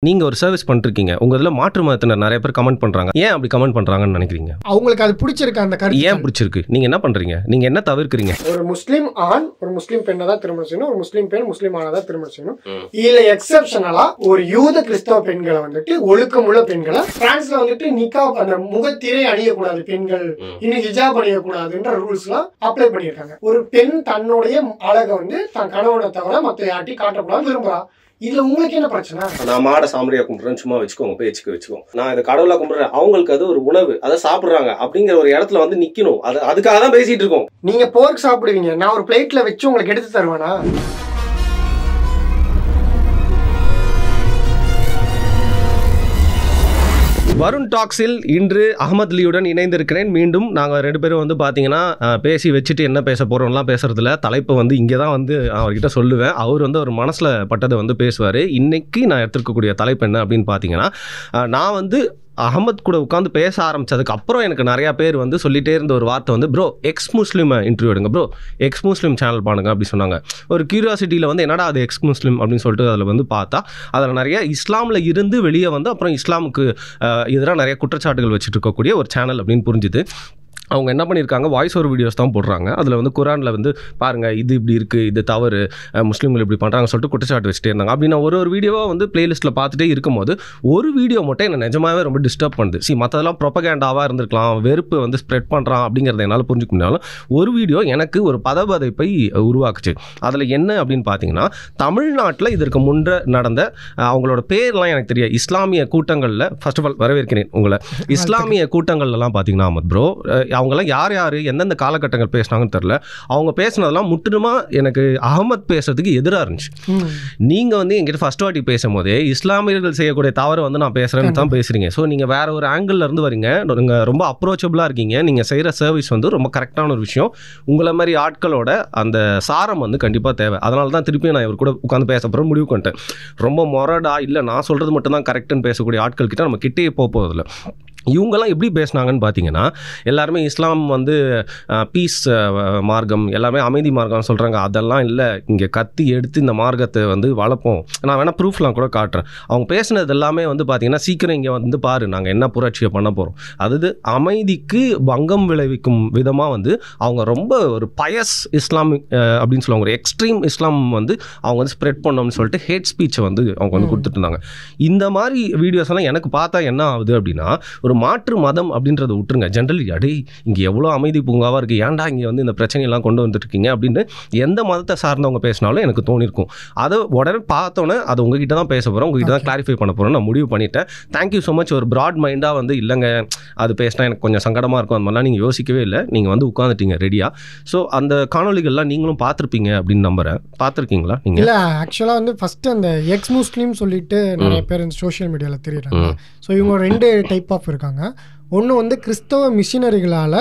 நீங்க ஒரு சர்வீஸ் பண்ணிருக்கீங்க, உங்க இதுல மாற்று மதத்தினர் நிறைய பேர் கமெண்ட் பண்றாங்க. ஏன் அப்படி கமெண்ட் பண்றாங்கன்னு நினைக்கிறீங்க? அவங்களுக்கு அது பிடிச்சிருக்கு, அந்த கருத்து ஏன் பிடிச்சிருக்கு? நீங்க என்ன பண்றீங்க? நீங்க என்ன தவிர்க்கிறீங்க? ஒரு முஸ்லீம் ஆண் ஒரு முஸ்லீம் பெண்ணை தான் திருமணம் செய்யணும், ஒரு முஸ்லீம் பெண் முஸ்லீம் ஆணை தான் திருமணம் செய்யணும். இதுல எக்ஸப்ஷனலா ஒரு யூத கிறிஸ்தவ பெண்களை வந்துட்டு, ஒழுக்கமுள்ள பெண்களை பிரான்ஸ்ல வந்துட்டு நிக்கா அந்த முகத்திரை அணியக்கூடாது பெண்கள், இன்னும் ஹிஜாப் அணியக்கூடாதுன்ற ரூல்ஸ் எல்லாம் அப்ளை பண்ணியிருக்காங்க. ஒரு பெண் தன்னுடைய அழகை வந்து தன் கணவனை தவிர மற்ற யார்ட்டையும் காட்டக்கூடாது விரும்புறா. இதுல உங்களுக்கு என்ன பிரச்சனை? நான் மாட சாமரியா கும்பிடுறேன்னு சும்மா வச்சுக்கோங்க, பேச்சுக்கு வச்சுக்கோங்க. நான் இதை கடவுளா கும்பிடுறேன், அவங்களுக்கு அது ஒரு உணவு, அதை சாப்பிடுறாங்க அப்படிங்கிற ஒரு இடத்துல வந்து நிக்கணும். அதுக்காக தான் பேசிட்டு இருக்கோம். நீங்க போர்க் சாப்பிடுவீங்க, நான் ஒரு பிளேட்ல வச்சு உங்களுக்கு எடுத்து தருவேனா? வருண் டாக்ஸில் இன்று அகமது அலியுடன் இணைந்திருக்கிறேன். மீண்டும் நாங்கள் 2 பேரும் வந்து பார்த்தீங்கன்னா பேசி வச்சுட்டு என்ன பேச போகிறோம்லாம் பேசுறதுல தலைப்பு வந்து இங்கே தான் வந்து அவர்கிட்ட சொல்லுவேன். அவர் வந்து ஒரு மனசில் பட்டதை வந்து பேசுவார். இன்றைக்கி நான் எடுத்துருக்கக்கூடிய தலைப்பு என்ன அப்படின்னு பார்த்தீங்கன்னா, நான் வந்து அகமத் கூட உட்காந்து பேச ஆரம்பித்ததுக்கு அப்புறம் எனக்கு நிறையா பேர் வந்து சொல்லிகிட்டே இருந்த ஒரு வார்த்தை வந்து, ப்ரோ எக்ஸ் முஸ்லீம் இன்டர்வியூ எடுங்க, ப்ரோ எக்ஸ் முஸ்லீம் சேனல் பாருங்க அப்படி சொன்னாங்க. ஒரு கியூரியாசிட்டியில் வந்து என்னடா அது எக்ஸ் முஸ்லீம் அப்படின்னு சொல்லிட்டு அதில் வந்து பார்த்தா அதில் நிறைய இஸ்லாமில் இருந்து வெளியே வந்து அப்புறம் இஸ்லாமுக்கு எதிராக நிறைய குற்றச்சாட்டுகள் வச்சுட்டு இருக்கக்கூடிய ஒரு சேனல் அப்படின்னு புரிஞ்சுது. அவங்க என்ன பண்ணியிருக்காங்க, வாய்ஸ் ஓவர் வீடியோஸ் தான் போடுறாங்க. அதில் வந்து குரானில் வந்து பாருங்கள் இது இப்படி இருக்குது, இது தவறு, முஸ்லீம்கள் இப்படி பண்ணுறாங்க சொல்லிட்டு குற்றச்சாட்டு வச்சுட்டே இருந்தாங்க. அப்படி நான் ஒரு வீடியோவாக வந்து பிளேலிஸ்ட்டில் பார்த்துட்டே இருக்கும்போது ஒரு வீடியோ மட்டும் என்னை நிஜமாகவே ரொம்ப டிஸ்டர்ப் பண்ணுது. மற்றதெல்லாம் ப்ரொபகேண்டாவாக இருந்திருக்கலாம், வெறுப்பு வந்து ஸ்ப்ரெட் பண்ணுறான் அப்படிங்கிறத என்னால் புரிஞ்சுக்க முடியாலும் ஒரு வீடியோ எனக்கு ஒரு பதபதைப்பை உருவாக்குச்சு. அதில் என்ன அப்படின்னு பார்த்தீங்கன்னா, தமிழ்நாட்டில் இதற்கு முன்பு நடந்த அவங்களோட பேர்லாம் எனக்கு தெரியாது, இஸ்லாமிய கூட்டங்களில் ஃபர்ஸ்ட் ஆஃப் ஆல் வரவேற்கிறேன் உங்களை. இஸ்லாமிய கூட்டங்கள்லாம் பார்த்தீங்கன்னா அஹமத் ப்ரோ, அவங்களாம் யார் யார் எந்தெந்த காலகட்டங்கள் பேசினாங்கன்னு தெரில. அவங்க பேசினதெல்லாம் முற்றிலுமா எனக்கு அகமத் பேசுறதுக்கு எதிராக இருந்துச்சு. நீங்கள் வந்து என்கிட்ட ஃபர்ஸ்ட் வாட்டி பேசும்போதே இஸ்லாமியர்கள் செய்யக்கூடிய தவறு வந்து நான் பேசுகிறேன்னு தான் பேசுகிறீங்க. ஸோ நீங்கள் வேறு ஒரு ஆங்கிளில் இருந்து வரீங்க, நீங்கள் ரொம்ப அப்ரோச்சபிளாக இருக்கீங்க, நீங்கள் செய்கிற சர்வீஸ் வந்து ரொம்ப கரெக்டான ஒரு விஷயம். உங்களை மாதிரி ஆட்களோட அந்த சாரம் வந்து கண்டிப்பாக தேவை. அதனால தான் திருப்பி நான் இவர் கூட உட்காந்து பேச போகிறேன் முடிவு பண்ணிட்டேன். ரொம்ப மொரடா இல்லை நான் சொல்கிறது மட்டும்தான் கரெக்டுன்னு பேசக்கூடிய ஆட்கள் கிட்ட நம்ம கிட்டே போகிறதில்ல. இவங்கெல்லாம் எப்படி பேசினாங்கன்னு பார்த்தீங்கன்னா, எல்லாருமே இஸ்லாம் வந்து பீஸ் மார்க்கம், எல்லாமே அமைதி மார்க்கம் சொல்கிறாங்க. அதெல்லாம் இல்லை, இங்கே கத்தி எடுத்து இந்த மார்க்கத்தை வந்து வளர்ப்போம். நான் வேணால் ப்ரூஃப்லாம் கூட காட்டுறேன். அவங்க பேசினது எல்லாமே வந்து பார்த்தீங்கன்னா, சீக்கிரம் இங்கே வந்து பாரு நாங்கள் என்ன புரட்சியை பண்ண போகிறோம், அது அமைதிக்கு பங்கம் விளைவிக்கும் விதமாக வந்து அவங்க ரொம்ப ஒரு பயஸ் இஸ்லாமிக் அப்படின்னு சொல்லுவாங்க, ஒரு எக்ஸ்ட்ரீம் இஸ்லாம் வந்து அவங்க வந்து ஸ்ப்ரெட் பண்ணோம்னு சொல்லிட்டு ஹேட் ஸ்பீச்சை வந்து அவங்க வந்து கொடுத்துட்டு இருந்தாங்க. இந்த மாதிரி வீடியோஸ் எல்லாம் எனக்கு பார்த்தா என்ன ஆகுது அப்படின்னா, ஒரு மாற்று மதம் அப்படின்றத விட்டுருங்க, ஜென்ரலி அடே இங்கே எவ்வளோ அமைதி பூங்காவாக இருக்குது, ஏன்டா இங்கே வந்து இந்த பிரச்சனையெல்லாம் கொண்டு வந்துட்டுருக்கீங்க அப்படின்னு எந்த மதத்தை சார்ந்தவங்க பேசினாலும் எனக்கு தோணிருக்கும். அதை உடனே பார்த்தோன்னே அதை உங்ககிட்ட தான் பேச போகிறோம், உங்ககிட்ட தான் கிளாரிஃபை பண்ண போகிறோம் நான் முடிவு பண்ணிட்டேன். Thank you so much. ஒரு ப்ராட் மைண்டாக வந்து இல்லைங்க அது பேசினா எனக்கு கொஞ்சம் சங்கடமாக இருக்கும், அந்த மாதிரிலாம் நீங்கள் யோசிக்கவே இல்லை, நீங்கள் வந்து உட்காந்துட்டீங்க ரெடியாக. ஸோ அந்த காணொலிகள்லாம் நீங்களும் பார்த்துருப்பீங்க அப்படின்னு நம்புகிறேன். பார்த்துருக்கீங்களா நீங்கள்? இல்லை, ஆக்சுவலாக வந்து ஃபஸ்ட்டு அந்த எக்ஸ் முஸ்லீம் சொல்லிட்டு நிறைய பேர் இந்த சோஷியல் மீடியாவில் தெரியுறாங்க. ஸோ இவங்க 2 டைப் ஆஃப் இருக்காங்க. ஒன்று வந்து கிறிஸ்தவ மிஷினரிகளால்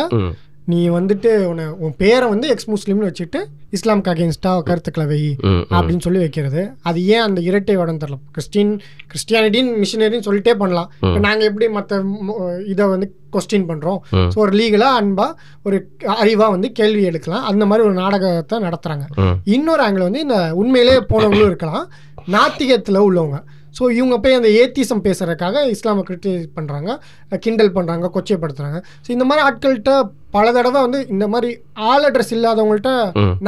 நீ வந்துட்டு உன் பேரை வந்து எக்ஸ் முஸ்லீம்னு வச்சுட்டு இஸ்லாமுக்கு அகேன்ஸ்டாக கருத்துக்களை வை அப்படின்னு சொல்லி வைக்கிறது. அது ஏன் அந்த இரட்டை வடம் தரலாம்? கிறிஸ்டியானிட்டின்னு மிஷினரின்னு சொல்லிட்டே பண்ணலாம். இப்போ நாங்கள் எப்படி மற்ற இதை வந்து கொஸ்டின் பண்ணுறோம்? ஸோ ஒரு லீகலாக அன்பாக ஒரு அறிவாக வந்து கேள்வி எடுக்கலாம். அந்த மாதிரி ஒரு நாடகத்தை நடத்துகிறாங்க. இன்னொரு ஆங்கிள் வந்து இந்த உண்மையிலே போனவங்களும் இருக்கலாம், நாத்திகத்தில் உள்ளவங்க. ஸோ இவங்க போய் அந்த ஏத்திசம் பேசுகிறதுக்காக இஸ்லாமை கிரிட்டிசைஸ் பண்ணுறாங்க, கிண்டல் பண்ணுறாங்க, கொச்சைப்படுத்துகிறாங்க. ஸோ இந்த மாதிரி ஆட்கள்கிட்ட பல தடவை வந்து இந்த மாதிரி ஆள் அட்ரஸ் இல்லாதவங்கள்ட்ட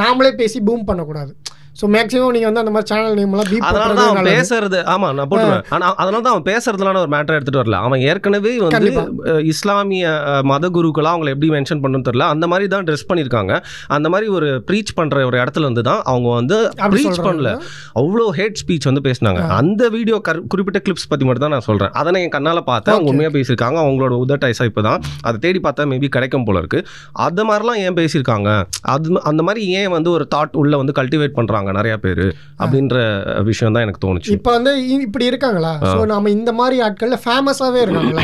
நாமளே பேசி பூம் பண்ணக்கூடாது. ஸோ மேக்ஸிமம் நீங்கள் வந்து அந்த மாதிரி சேனல் நேம்லாம் பீப் பண்ணுறது பேசுறது. ஆமாம், நான் போட்டுருவேன். ஆனால் அதனால தான் அவன் பேசுறதுலான ஒரு மேட்டர் எடுத்துகிட்டு வரல. அவன் ஏற்கனவே வந்து இஸ்லாமிய மத குருக்களாக அவங்களை எப்படி மென்ஷன் பண்ணணும்னு தெரியல, அந்த மாதிரி தான் ட்ரெஸ் பண்ணியிருக்காங்க. அந்த மாதிரி ஒரு ப்ரீச் பண்ணுற ஒரு இடத்துல இருந்து தான் அவங்க வந்து ப்ரீச் பண்ணல, அவ்வளோ ஹேட் ஸ்பீச் வந்து பேசினாங்க. அந்த வீடியோ குறிப்பிட்ட கிளிப்ஸ் பற்றி மட்டும் தான் நான் சொல்கிறேன். அதை நான் என் கண்ணால் பார்த்தேன். அவங்க உண்மையாக பேசியிருக்காங்க. அவங்களோட உதட்டாய்ஸா இப்போ தான் அதை தேடி பார்த்தா மேபி கிடைக்கும் போல இருக்குது. அது மாதிரிலாம் ஏன் பேசியிருக்காங்க, அந்த மாதிரி ஏன் வந்து ஒரு தாட் உள்ள வந்து கல்டிவேட் பண்ணுறாங்க நிறைய பேர் அப்படின்ற விஷயம் தான் எனக்கு தோணுச்சு. இப்போ வந்து இப்படி இருக்காங்களா? ஸோ நம்ம இந்த மாதிரி ஆட்கள்ல ஃபேமஸாவே இருக்காங்களா,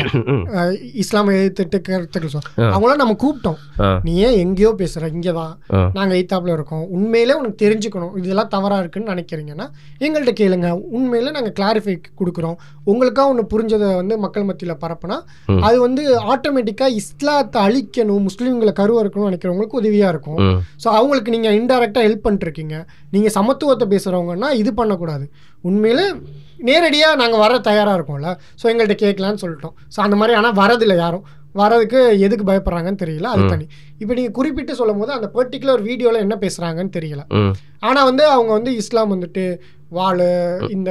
இஸ்லாமை எதிர்த்துட்டு கருத்துக்கள் அவங்களாம் நம்ம கூப்பிட்டோம். நீ ஏன் எங்கேயோ பேசுற, இங்கதான் நாங்க எய்தாப்புல இருக்கோம், உண்மையிலே உனக்கு தெரிஞ்சுக்கணும் இதெல்லாம் தவறா இருக்குன்னு நினைக்கிறீங்கன்னா எங்கள்கிட்ட கேளுங்க, உண்மையில நாங்க கிளாரிஃபை கொடுக்குறோம். உங்களுக்கா ஒன்று புரிஞ்சதை வந்து மக்கள் மத்தியில் பரப்புனா அது வந்து ஆட்டோமேட்டிக்கா இஸ்லாத்தை அழிக்கணும், முஸ்லீம்களை கருவறுக்கணும்னு நினைக்கிறவங்களுக்கு உதவியா இருக்கும். ஸோ அவங்களுக்கு நீங்க இன்டைரக்டா ஹெல்ப் பண்ணிட்டு இருக்கீங்க. நீங்க நீங்கள் சமத்துவத்தை பேசுகிறவங்கன்னா இது பண்ணக்கூடாது. உண்மையில் நேரடியாக நாங்கள் வர தயாராக இருக்கோம்ல, ஸோ எங்கள்கிட்ட கேட்கலான்னு சொல்லிட்டோம். ஸோ அந்த மாதிரி ஆனால் வரதில்லை யாரும். வரதுக்கு எதுக்கு பயப்படுறாங்கன்னு தெரியல, அது தனி. இப்போ நீங்கள் குறிப்பிட்டு சொல்லும் போது அந்த பர்டிகுலர் வீடியோவில் என்ன பேசுகிறாங்கன்னு தெரியல. ஆனால் வந்து அவங்க வந்து இஸ்லாம் வந்துட்டு வாழு இந்த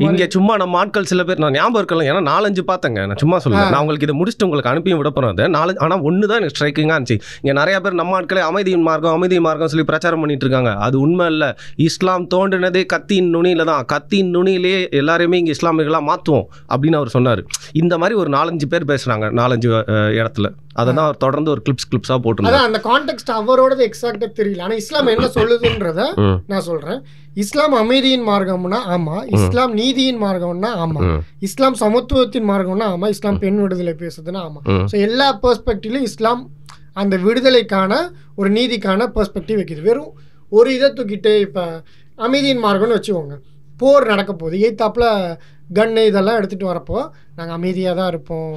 இங்கே சும்மா நம்ம ஆட்கள் சில பேர் நான் ஞாபகம் இருக்கலாம், ஏன்னா 4-5 பார்த்தேங்க. நான் சும்மா சொல்லுவேன், நான் உங்களுக்கு இதை முடிச்சுட்டு உங்களுக்கு அனுப்பியும் விட போகிறேன். அது 4 ஆனால் ஒன்று தான் எனக்கு ஸ்ட்ரைக்கிங்காக இருந்துச்சு. இங்கே நிறைய பேர் நம்ம ஆட்களே அமைதியின் மார்க்கம் சொல்லி பிரச்சாரம் பண்ணிட்டு இருக்காங்க. அது உண்மை இல்லை. இஸ்லாம் தோன்றினதே கத்தியின் நுனியில் தான். கத்தியின் நுனியிலே எல்லாருமே இங்கே இஸ்லாமியர்களாக மாற்றுவோம் அப்படின்னு அவர் சொன்னார். இந்த மாதிரி ஒரு 4-5 பேர் பேசுகிறாங்க 4-5 இடத்துல. அதை தான் அவர் தொடர்ந்து ஒரு கிளிப்ஸாக போட்டுருந்தாங்க. அந்த கான்டெக்ட் அவரோடது எக்ஸாக்டாக தெரியல. ஆனால் இஸ்லாம் என்ன சொல்லுதுன்றத நான் சொல்கிறேன். இஸ்லாம் அமைதியின் மார்க்கம்னா ஆமா, இஸ்லாம் நீதியின் மார்க்கம்னா ஆமா, இஸ்லாம் சமத்துவத்தின் மார்க்கம்னா ஆமா, இஸ்லாம் பெண் விடுதலை பேசுதுன்னா ஆமா. ஸோ எல்லா பெர்ஸ்பெக்டிவ்லையும் இஸ்லாம் அந்த விடுதலைக்கான ஒரு நீதிக்கான பெர்ஸ்பெக்டிவ் வைக்குது. வெறும் ஒரு இதை தூக்கிட்டு இப்போ அமைதியின் மார்க்கம்னு வச்சுக்கோங்க, போர் நடக்க போகுது, எய்த்தாப்புல கன்னு இதெல்லாம் எடுத்துட்டு வரப்போ நாங்கள் அமைதியாக தான் இருப்போம்,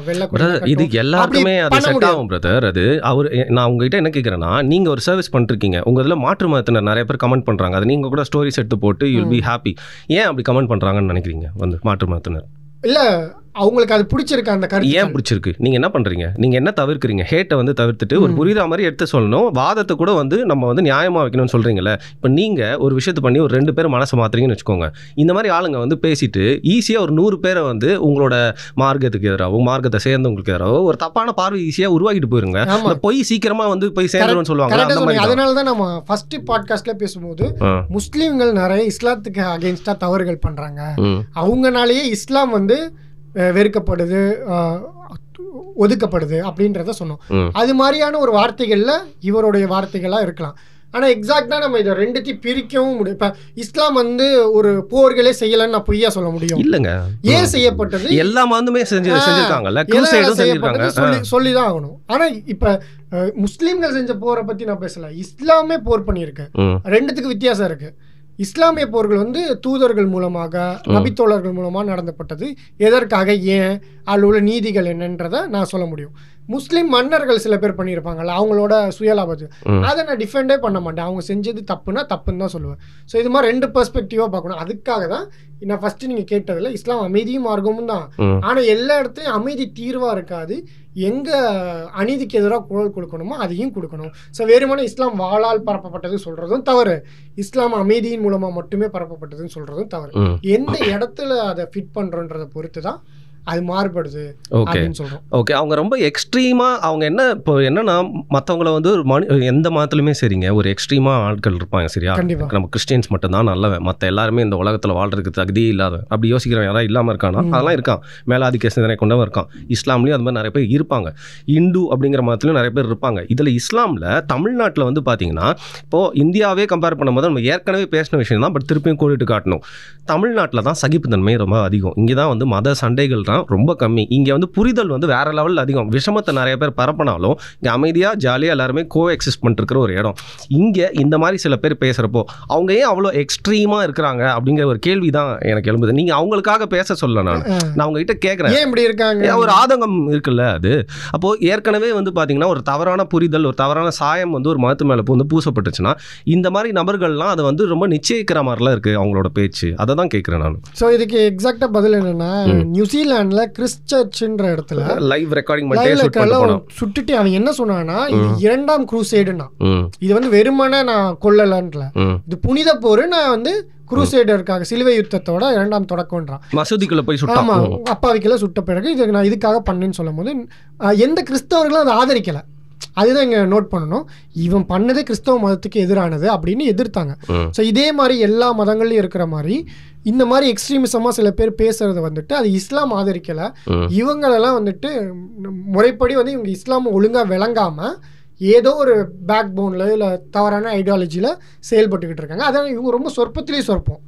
இது எல்லாருக்குமே அது செட் ஆகும் பிரதர். அது அவர் நான் உங்ககிட்ட என்ன கேட்குறேன்னா, நீங்கள் ஒரு சர்வீஸ் பண்ணிருக்கீங்க, உங்கள் இதில் மாற்று மதத்தினர் நிறைய பேர் கமெண்ட் பண்ணுறாங்க, அது நீங்கள் கூட ஸ்டோரிஸ் எடுத்து போட்டு யூல் பி ஹாப்பி. ஏன் அப்படி கமெண்ட் பண்ணுறாங்கன்னு நினைக்கிறீங்க வந்து மாற்று மதத்தினர்? இல்லை, அவங்களுக்கு அது பிடிச்சிருக்கு அந்த கருத்து. ஏன் பிடிச்சிருக்கு? நீங்கள் என்ன பண்ணுறீங்க? நீங்கள் என்ன தவிர்க்கிறீங்க? ஹேட்டை வந்து தவிர்த்துட்டு ஒரு புரியுற மாதிரி எடுத்து சொல்லணும், வாதத்தை கூட வந்து நம்ம வந்து நியாயமாக வைக்கணும்னு சொல்கிறீங்களே. இப்போ நீங்கள் ஒரு விஷயத்தை பண்ணி ஒரு 2 பேர் மனசை மாற்றுறீங்கன்னு வச்சுக்கோங்க. இந்த மாதிரி ஆளுங்க வந்து பேசிட்டு ஈஸியாக ஒரு 100 பேரை வந்து உங்களோட மார்க்கத்துக்கு எதிராகவோ மார்க்கத்தை சேர்ந்தவங்களுக்கு எதிராகவோ ஒரு தப்பான பார்வை ஈஸியாக உருவாக்கிட்டு போயிருங்க. போய் சீக்கிரமாக வந்து போய் சேர்ந்துருன்னு சொல்லுவாங்க. அதனால தான் நம்ம ஃபர்ஸ்ட் பாட்காஸ்ட்ல பேசும்போது முஸ்லீம்கள் நிறைய இஸ்லாத்துக்கு அகெயின்ஸ்டா தவறுகள் பண்றாங்க, அவங்கனாலேயே இஸ்லாம் வந்து வெறுக்கப்படுது, ஒதுக்கப்படுது அப்படின்றத சொன்னோம். அது மாதிரியான ஒரு வார்த்தைகள்ல இவருடைய வார்த்தைகளா இருக்கலாம். ஆனால் எக்ஸாக்டாக நம்ம இதை ரெண்டுத்தையும் பிரிக்கவும் முடியும். இப்போ இஸ்லாம் வந்து ஒரு போர்களே செய்யலைன்னு நான் பொய்யா சொல்ல முடியும்? இல்லைங்க, ஏன் செய்யப்பட்டது எல்லா மதமுமே செஞ்சிருக்காங்கல்ல, சொல்லி தான் ஆகணும். ஆனால் இப்போ முஸ்லீம்கள் செஞ்ச போரை பற்றி நான் பேசல, இஸ்லாமே போர் பண்ணியிருக்கேன். ரெண்டுத்துக்கு வித்தியாசம் இருக்கு. இஸ்லாமிய போர்கள் வந்து தூதர்கள் மூலமாக நபித்தோழர்கள் மூலமாக நடந்தப்பட்டது. எதற்காக, ஏன், அதில் உள்ள நீதிகள் என்னன்றதை நான் சொல்ல முடியும். முஸ்லீம் மன்னர்கள் சில பேர் பண்ணியிருப்பாங்கல்ல, அவங்களோட சுயலாபத்து, அதை நான் டிஃபெண்டே பண்ண மாட்டேன். அவங்க செஞ்சது தப்புன்னா தப்புன்னு தான் சொல்லுவேன். ஸோ இது மாதிரி 2 பெர்ஸ்பெக்டிவாக பார்க்கணும். அதுக்காக தான் நான் ஃபர்ஸ்ட் நீங்கள் கேட்டதில் இஸ்லாம் அமைதியும் மார்க்கமும் தான். ஆனால் எல்லா இடத்துலையும் அமைதி தீர்வாக இருக்காது. எங்கே அநீதிக்கு எதிராக குரல் கொடுக்கணுமோ அதையும் கொடுக்கணும். ஸோ வேறுமான இஸ்லாம் வாளால் பரப்பப்பட்டது சொல்கிறதும் தவறு, இஸ்லாம் அமைதியின் மூலமாக மட்டுமே பரப்பப்பட்டதுன்னு சொல்கிறதும் தவறு. எந்த இடத்துல அதை ஃபிட் பண்ணுறோன்றதை பொறுத்து தான் அது மாறுபடுது அப்படின்னு சொல்றோம். ஓகே, அவங்க ரொம்ப எக்ஸ்ட்ரீமா அவங்க என்ன இப்போ என்னன்னா மற்றவங்கள வந்து ஒரு எந்த மதத்துலையுமே சரிங்க ஒரு எக்ஸ்ட்ரீமா ஆட்கள் இருப்பாங்க. சரியா, நம்ம கிறிஸ்டியன்ஸ் மட்டும் தான் நல்லவன், மற்ற எல்லாருமே இந்த உலகத்தில் வாழ்றதுக்கு தகுதியே இல்லாத அப்படி யோசிக்கிறவன் யாராவது இல்லாமல் இருக்கானா? அதெல்லாம் இருக்கான், மேலாதிக்க சிந்தனை கொண்டவன் இருக்கான். இஸ்லாம்லேயும் அது மாதிரி நிறைய பேர் இருப்பாங்க, இந்து அப்படிங்கிற மதத்துலையும் நிறைய பேர் இருப்பாங்க. இதில் இஸ்லாமில் தமிழ்நாட்டில் வந்து பார்த்தீங்கன்னா இப்போது இந்தியாவே கம்பேர் பண்ணும்போது நம்ம ஏற்கனவே பேசின விஷயம் தான், பட் திருப்பியும் கோடிட்டு காட்டணும். தமிழ்நாட்டில் தான் சகிப்புத்தன்மை ரொம்ப அதிகம். இங்கே தான் வந்து மத சண்டைகள் ரொம்ப கம்மி. இங்கே வந்து புரிதல் வந்து வேற லெவலில் அதிகம். விஷமத்தை நிறைய பேர் பரப்பினாலும் இங்கே அமைதியாக ஜாலியாக எல்லாருமே கோ எக்ஸிஸ்ட் பண்ணிருக்கிற ஒரு இடம். இங்கே இந்த மாதிரி சில பேர் பேசுகிறப்போ அவங்க ஏன் அவ்வளோ எக்ஸ்ட்ரீமாக இருக்கிறாங்க அப்படிங்கிற ஒரு கேள்வி தான் எனக்கு எழும்புது. நீங்கள் அவங்களுக்காக பேச சொல்ல நான் உங்ககிட்ட கேட்குறேன், ஏன் இப்படி இருக்காங்க? ஒரு ஆதங்கம் இருக்குல்ல அது. அப்போது ஏற்கனவே வந்து பார்த்தீங்கன்னா ஒரு தவறான புரிதல், ஒரு தவறான சாயம் வந்து ஒரு மதத்து மேலே வந்து பூசப்பட்டுச்சுன்னா இந்த மாதிரி நபர்கள்லாம் அதை வந்து ரொம்ப நிச்சயிக்கிற மாதிரிலாம் இருக்குது அவங்களோட பேச்சு. அதை தான் கேட்குறேன் நான். ஸோ இதுக்கு எக்ஸாக்டாக பதில் என்னன்னா, நியூசிலாந்து கிறிஸ்டர்ச்ன்ற இடத்துல லைவ் ரெக்கார்டிங் பண்ணி சுட்டுட்டு அவன் என்ன சொன்னான்னா, இது 2ஆம் குரூசேடுனா, இது வந்து வெறுமனே நான் கொல்லலன்ல, இது புனித போரு, நான் வந்து குரூசேடருக்காக சிலுவை யுத்தத்தோட 2ஆம் தொடக்கம்ன்றான். மசூதிக்குள்ள போய் சுட்டான். ஆமா, அப்பாவிக்கெல்லாம் சுட்ட பிறகு இது நான் இதுக்காக பண்ணேன்னு சொல்லும் போது எந்த கிறிஸ்தவர்களும் அதை ஆதரிக்கல. அதுதான் இங்கே நோட் பண்ணணும். இவன் பண்ணதே கிறிஸ்தவ மதத்துக்கு எதிரானது அப்படின்னு எதிர்த்தாங்க. ஸோ இதே மாதிரி எல்லா மதங்கள்லையும் இருக்கிற மாதிரி இந்த மாதிரி எக்ஸ்ட்ரீமிசமாக சில பேர் பேசுறது வந்துட்டு அது இஸ்லாம் ஆதரிக்கலை. இவங்களெல்லாம் வந்துட்டு முறைப்படி வந்து இவங்க இஸ்லாம் ஒழுங்காக விளங்காமல் ஏதோ ஒரு பேக் போனில் இல்லை தவறான ஐடியாலஜியில் செயல்பட்டுக்கிட்டு இருக்காங்க. அதான் இவங்க ரொம்ப சொற்பத்திலேயே சொற்பம்.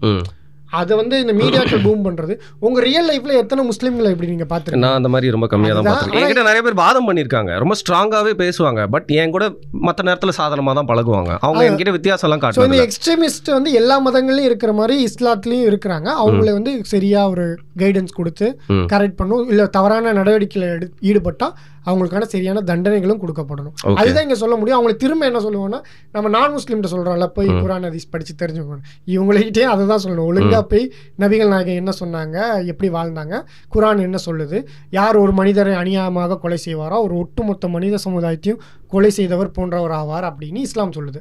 அதை வந்து இந்த மீடியாக்கள் பூம் பண்றது. உங்க ரியல் லைஃப்ல எத்தனை முஸ்லீம்களை எப்படி நீங்க பாத்துருக்கீங்க? நான் அந்த மாதிரி ரொம்ப கம்மியாக தான் பார்த்துருக்கேன். என்கிட்ட நிறைய பேர் வாதம் பண்ணியிருக்காங்க, ரொம்ப ஸ்ட்ராங்காகவே பேசுவாங்க, பட் என் கூட மற்ற நேரத்தில் சாதாரணமாக தான் பழகுவாங்க. அவங்க என்கிட்ட வித்தியாசம்லாம் காட்டுவாங்க. இந்த எக்ஸ்ட்ரீமிஸ்ட் வந்து எல்லா மதங்களையும் இருக்கிற மாதிரி இஸ்லாத்துலேயும் இருக்கிறாங்க. அவங்கள வந்து சரியா ஒரு கைடன்ஸ் கொடுத்து கரெக்ட் பண்ணும், இல்லை தவறான நடவடிக்கையில் ஈடுபட்டால் அவங்களுக்கான சரியான தண்டனைகளும் கொடுக்கப்படணும். அதுதான் இங்கே சொல்ல முடியும். அவங்களை திரும்ப என்ன சொல்லுவோம்னா, நம்ம நான் முஸ்லீம்கிட்ட சொல்கிறோம்ல, போய் குர்ஆன் ஹதீஸ் படித்து தெரிஞ்சுக்கணும், இவங்கள்கிட்டே அதை தான் சொல்லணும். ஒழுங்காக போய் நபிகள் நாயகம் என்ன சொன்னாங்க, எப்படி வாழ்ந்தாங்க, குர்ஆன் என்ன சொல்லுது, யார் ஒரு மனிதரை அநியாயமாக கொலை செய்வாரோ ஒரு ஒட்டுமொத்த மனித சமுதாயத்தையும் கொலை செய்தவர் போன்றவர் ஆவார் அப்படின்னு இஸ்லாம் சொல்லுது.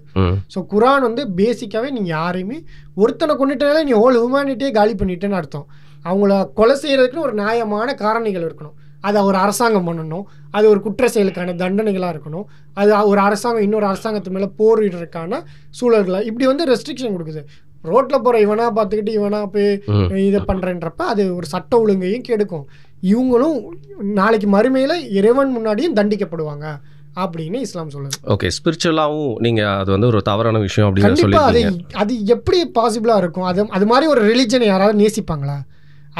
ஸோ குர்ஆன் வந்து பேசிக்காகவே நீங்கள் யாரையுமே ஒருத்தனை கொண்டுட்டாலே நீ ஹோல் ஹியூமனிட்டியே காலி பண்ணிட்டேன்னு அர்த்தம். அவங்கள கொலை செய்கிறதுக்குன்னு ஒரு நியாயமான காரணிகள் இருக்கணும். அதை ஒரு அரசாங்கம் பண்ணணும், அது ஒரு குற்ற செயலுக்கான தண்டனைகளாக இருக்கணும், அது ஒரு அரசாங்கம் இன்னொரு அரசாங்கத்து மேலே போரிடுறதுக்கான சூழல்களாக இப்படி வந்து ரெஸ்ட்ரிக்ஷன் கொடுக்குது. ரோட்டில் போகிற இவனா பார்த்துக்கிட்டு இவனா போய் இதை பண்ணுறேன்றப்ப அது ஒரு சட்ட ஒழுங்கையும் கெடுக்கும். இவங்களும் நாளைக்கு மறுமையில் இறைவன் முன்னாடியும் தண்டிக்கப்படுவாங்க அப்படின்னு இஸ்லாம் சொல்லுது. ஓகே, ஸ்பிரிச்சுவலாகவும் நீங்கள் அது வந்து ஒரு தவறான விஷயம் அப்படின்னு சொல்லி அது எப்படி பாசிபிளாக இருக்கும்? அது மாதிரி ஒரு ரிலிஜனை யாராவது நேசிப்பாங்களா?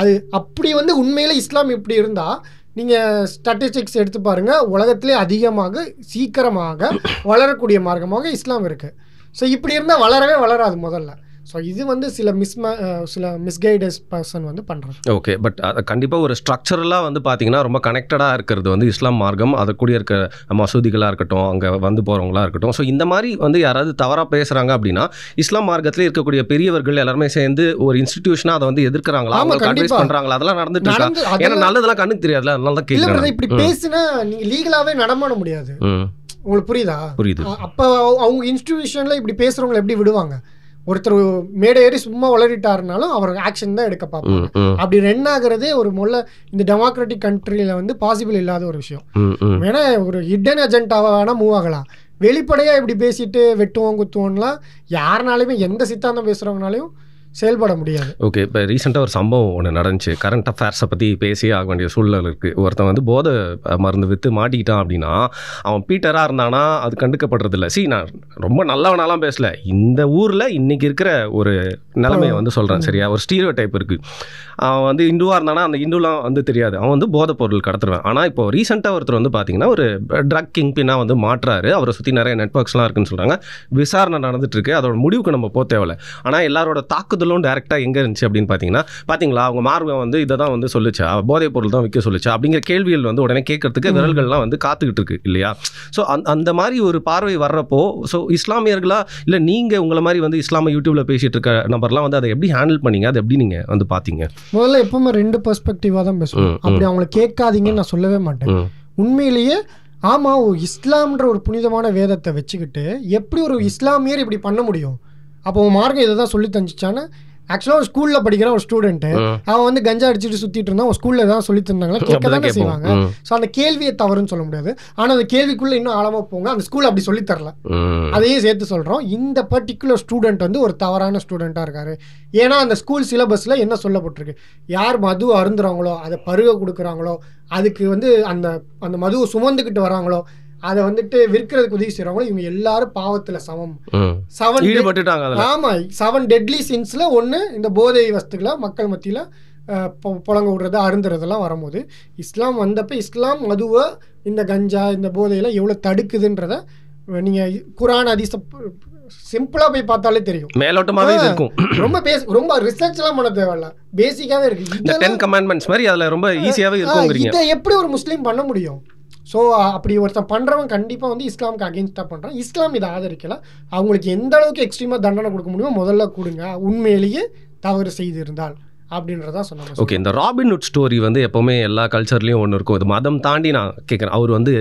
அது அப்படி வந்து உண்மையில் இஸ்லாம் இப்படி இருந்தால் நீங்கள் ஸ்டாட்டிஸ்டிக்ஸ் எடுத்து பாருங்கள், உலகத்திலே அதிகமாக சீக்கிரமாக வளரக்கூடிய மார்க்கமாக இஸ்லாம் இருக்குது. ஸோ இப்படி இருந்தால் வளரவே வளராது முதல்ல. ஸோ இது வந்து சில மிஸ்கைடஸ் பர்சன் வந்து பண்ணுறாங்க. ஓகே, பட் கண்டிப்பாக ஒரு ஸ்ட்ரக்சரலாக வந்து பார்த்தீங்கன்னா ரொம்ப கனெக்டடாக இருக்கிறது வந்து இஸ்லாம் மார்க்கம். அதை கூடிய இருக்க மசூதிகளாக இருக்கட்டும், அங்கே வந்து போகிறவங்களா இருக்கட்டும். ஸோ இந்த மாதிரி வந்து யாராவது தவறாக பேசுகிறாங்க அப்படின்னா இஸ்லாம் மார்க்கத்தில் இருக்கக்கூடிய பெரியவர்கள் எல்லாருமே சேர்ந்து ஒரு இன்ஸ்டிடியூஷனாக அதை வந்து எதிர்க்கிறாங்களா, அவங்க அட்வைஸ் பண்ணுறாங்களா, அதெல்லாம் நடந்துட்டு இருக்கா? ஏன்னா நல்லதெல்லாம் கண்ணுக்கு தெரியாதுல, அதனால தான் கேட்குறேன். இப்படி பேசினா நீங்கள் லீகலாகவே நடமாட முடியாது. உங்களுக்கு புரியுதா? புரியுது. அப்போ அவங்க இன்ஸ்டிடியூஷனில் இப்படி பேசுகிறவங்களை எப்படி விடுவாங்க? ஒருத்தர் மேடை ஏறி சும்மா உளறிட்டாருனாலும் அவர் ஆக்ஷன் தான் எடுக்க பார்ப்பாங்க. அப்படி ரன் ஆகுறதே ஒரு இந்த டெமோக்ராட்டிக் கண்ட்ரியில வந்து பாசிபிள் இல்லாத ஒரு விஷயம். வேணா ஒரு ஹிடன் அஜெண்டாவா வேணா மூவ் ஆகலாம். வெளிப்படையா இப்படி பேசிட்டு வெட்டுவோம் குத்துவோம்லாம் யாருனாலுமே எந்த சித்தாந்தம் பேசுறவங்கனாலையும் செயல்பட முடியாது. ஓகே, இப்போ ரீசெண்டாக ஒரு சம்பவம் ஒன்று நடந்துச்சு. கரண்ட் அஃபேர்ஸை பற்றி பேசி ஆக வேண்டிய சூழ்நிலை இருக்குது. ஒருத்தன் வந்து போதை மருந்து விற்று மாட்டிக்கிட்டான் அப்படின்னா அவன் பீட்டராக இருந்தானா அது கண்டுக்கப்படுறதில்ல. நான் ரொம்ப நல்லவனாலாம் பேசல, இந்த ஊரில் இன்றைக்கி இருக்கிற ஒரு நிலைமையை வந்து சொல்கிறேன், சரியா? ஒரு ஸ்டீரியோ டைப் இருக்குது. அவன் வந்து இந்துவாக இருந்தானா அந்த இந்துலாம் வந்து தெரியாது, அவன் வந்து போதைப் பொருள் கடத்துருவேன். ஆனால் இப்போ ரீசெண்டாக ஒருத்தர் வந்து பார்த்தீங்கன்னா ஒரு ட்ரக் கிங் பின்னாக வந்து மாட்டுறாரு. அவரை சுற்றி நிறைய நெட்ஒர்க்ஸ்லாம் இருக்குன்னு சொல்கிறாங்க. விசாரணை நடந்துட்டுருக்கு, அதோட முடிவுக்கு நம்ம போக தேவையில்லை. ஆனால் எல்லாரோட தாக்குதலும் டேரெக்டாக எங்கே இருந்துச்சு அப்படின்னு பார்த்தீங்களா, அவங்க மார்க்கம் வந்து இதை தான் வந்து சொல்லிச்சா, போதைப் பொருள் தான் விற்க சொல்லிச்சா அப்படிங்கிற கேள்விகள் வந்து உடனே கேட்கறதுக்கு விரல்கள்லாம் வந்து காத்துக்கிட்டு இருக்கு இல்லையா? ஸோ அந்த மாதிரி ஒரு பார்வை வர்றப்போ, ஸோ இஸ்லாமியர்களா இல்லை நீங்கள் உங்களை மாதிரி வந்து இஸ்லாமிய யூடியூப்பில் பேசிகிட்டு இருக்க நபர்லாம் வந்து அதை எப்படி ஹேண்டில் பண்ணீங்க, அதை எப்படி நீங்கள் வந்து பார்த்தீங்க? முதல்ல எப்பவுமே ரெண்டு பெர்ஸ்பெக்டிவாக தான் பேசுவோம். அப்படி அவங்களை கேட்காதீங்கன்னு நான் சொல்லவே மாட்டேன். உண்மையிலேயே ஆமாம், இஸ்லாம்ன்ற ஒரு புனிதமான வேதத்தை வச்சுக்கிட்டு எப்படி ஒரு இஸ்லாமியர் இப்படி பண்ண முடியும்? அப்போ மார்க்கம் இதை தான் சொல்லி தந்துச்சான்னு ஆக்சுவலாக ஒரு ஸ்கூலில் படிக்கிற ஒரு ஸ்டூடெண்ட்டு அவன் வந்து கஞ்சா அடிச்சுட்டு சுற்றிட்டு இருந்தான், அவன் ஸ்கூலில் தான் சொல்லி தந்தாங்களா, கேட்க தானே செய்வாங்க. ஸோ அந்த கேள்வியை தவறுன்னு சொல்ல முடியாது. ஆனால் அந்த கேள்விக்குள்ளே இன்னும் ஆழமாக போங்க, அந்த ஸ்கூல் அப்படி சொல்லித்தரல, அதையும் சேர்த்து சொல்கிறோம். இந்த பர்டிகுலர் ஸ்டூடெண்ட் வந்து ஒரு தவறான ஸ்டூடெண்ட்டாக இருக்காரு. ஏன்னா அந்த ஸ்கூல் சிலபஸில் என்ன சொல்லப்பட்டிருக்கு, யார் மது அருந்துறாங்களோ, அதை பருக கொடுக்குறாங்களோ, அதுக்கு வந்து அந்த அந்த மதுவை சுமந்துக்கிட்டு வராங்களோ, அதை வந்துட்டு விற்கிறதுக்கு உதவி செய்யறவங்களும் இவங்க எல்லாரும் பாவத்துல சமம். 7 டெட்லி சின்ஸ்ல ஒன்று இந்த போதை வஸ்துக்களை மக்கள் மத்தியில் புழங்க விடுறது அருந்துறதெல்லாம் வரும்போது இஸ்லாம் வந்தப்ப இஸ்லாம் மதுவை இந்த கஞ்சா இந்த போதையெல்லாம் எவ்வளோ தடுக்குதுன்றத நீங்கள் குர்ஆன் ஹதீஸ் சிம்பிளாக போய் பார்த்தாலே தெரியும். மேலோட்டமாகவே இருக்கும். ரொம்ப ரிசர்ச்லாம் பண்ண தேவையில்ல, பேசிக்காகவே இருக்கு. 10 கமாண்ட்மெண்ட்ஸ் மாதிரி அதில் ரொம்ப ஈஸியாகவே இருக்கும். இதை எப்படி ஒரு முஸ்லீம் பண்ண முடியும்? ஸோ அப்படி ஒருத்தன் பண்ணுறவன் கண்டிப்பாக வந்து இஸ்லாமுக்கு அகெயின்ஸ்டாக பண்ணுறான். இஸ்லாம் இதை ஆதரிக்கலை. அவங்களுக்கு எந்த அளவுக்கு எக்ஸ்ட்ரீமாக தண்டனை கொடுக்க முடியுமோ முதல்ல கொடுங்க, உண்மையிலேயே தவறு செய்து இருந்தால் அப்படின்றதா சொன்னாங்க. ஓகே, இந்த ராபின்ஹுட் ஸ்டோரி வந்து எப்போவுமே எல்லா கல்ச்சர்லேயும் ஒன்று இருக்கும். இது மதம் தாண்டி நான் கேட்குறேன். அவர் வந்து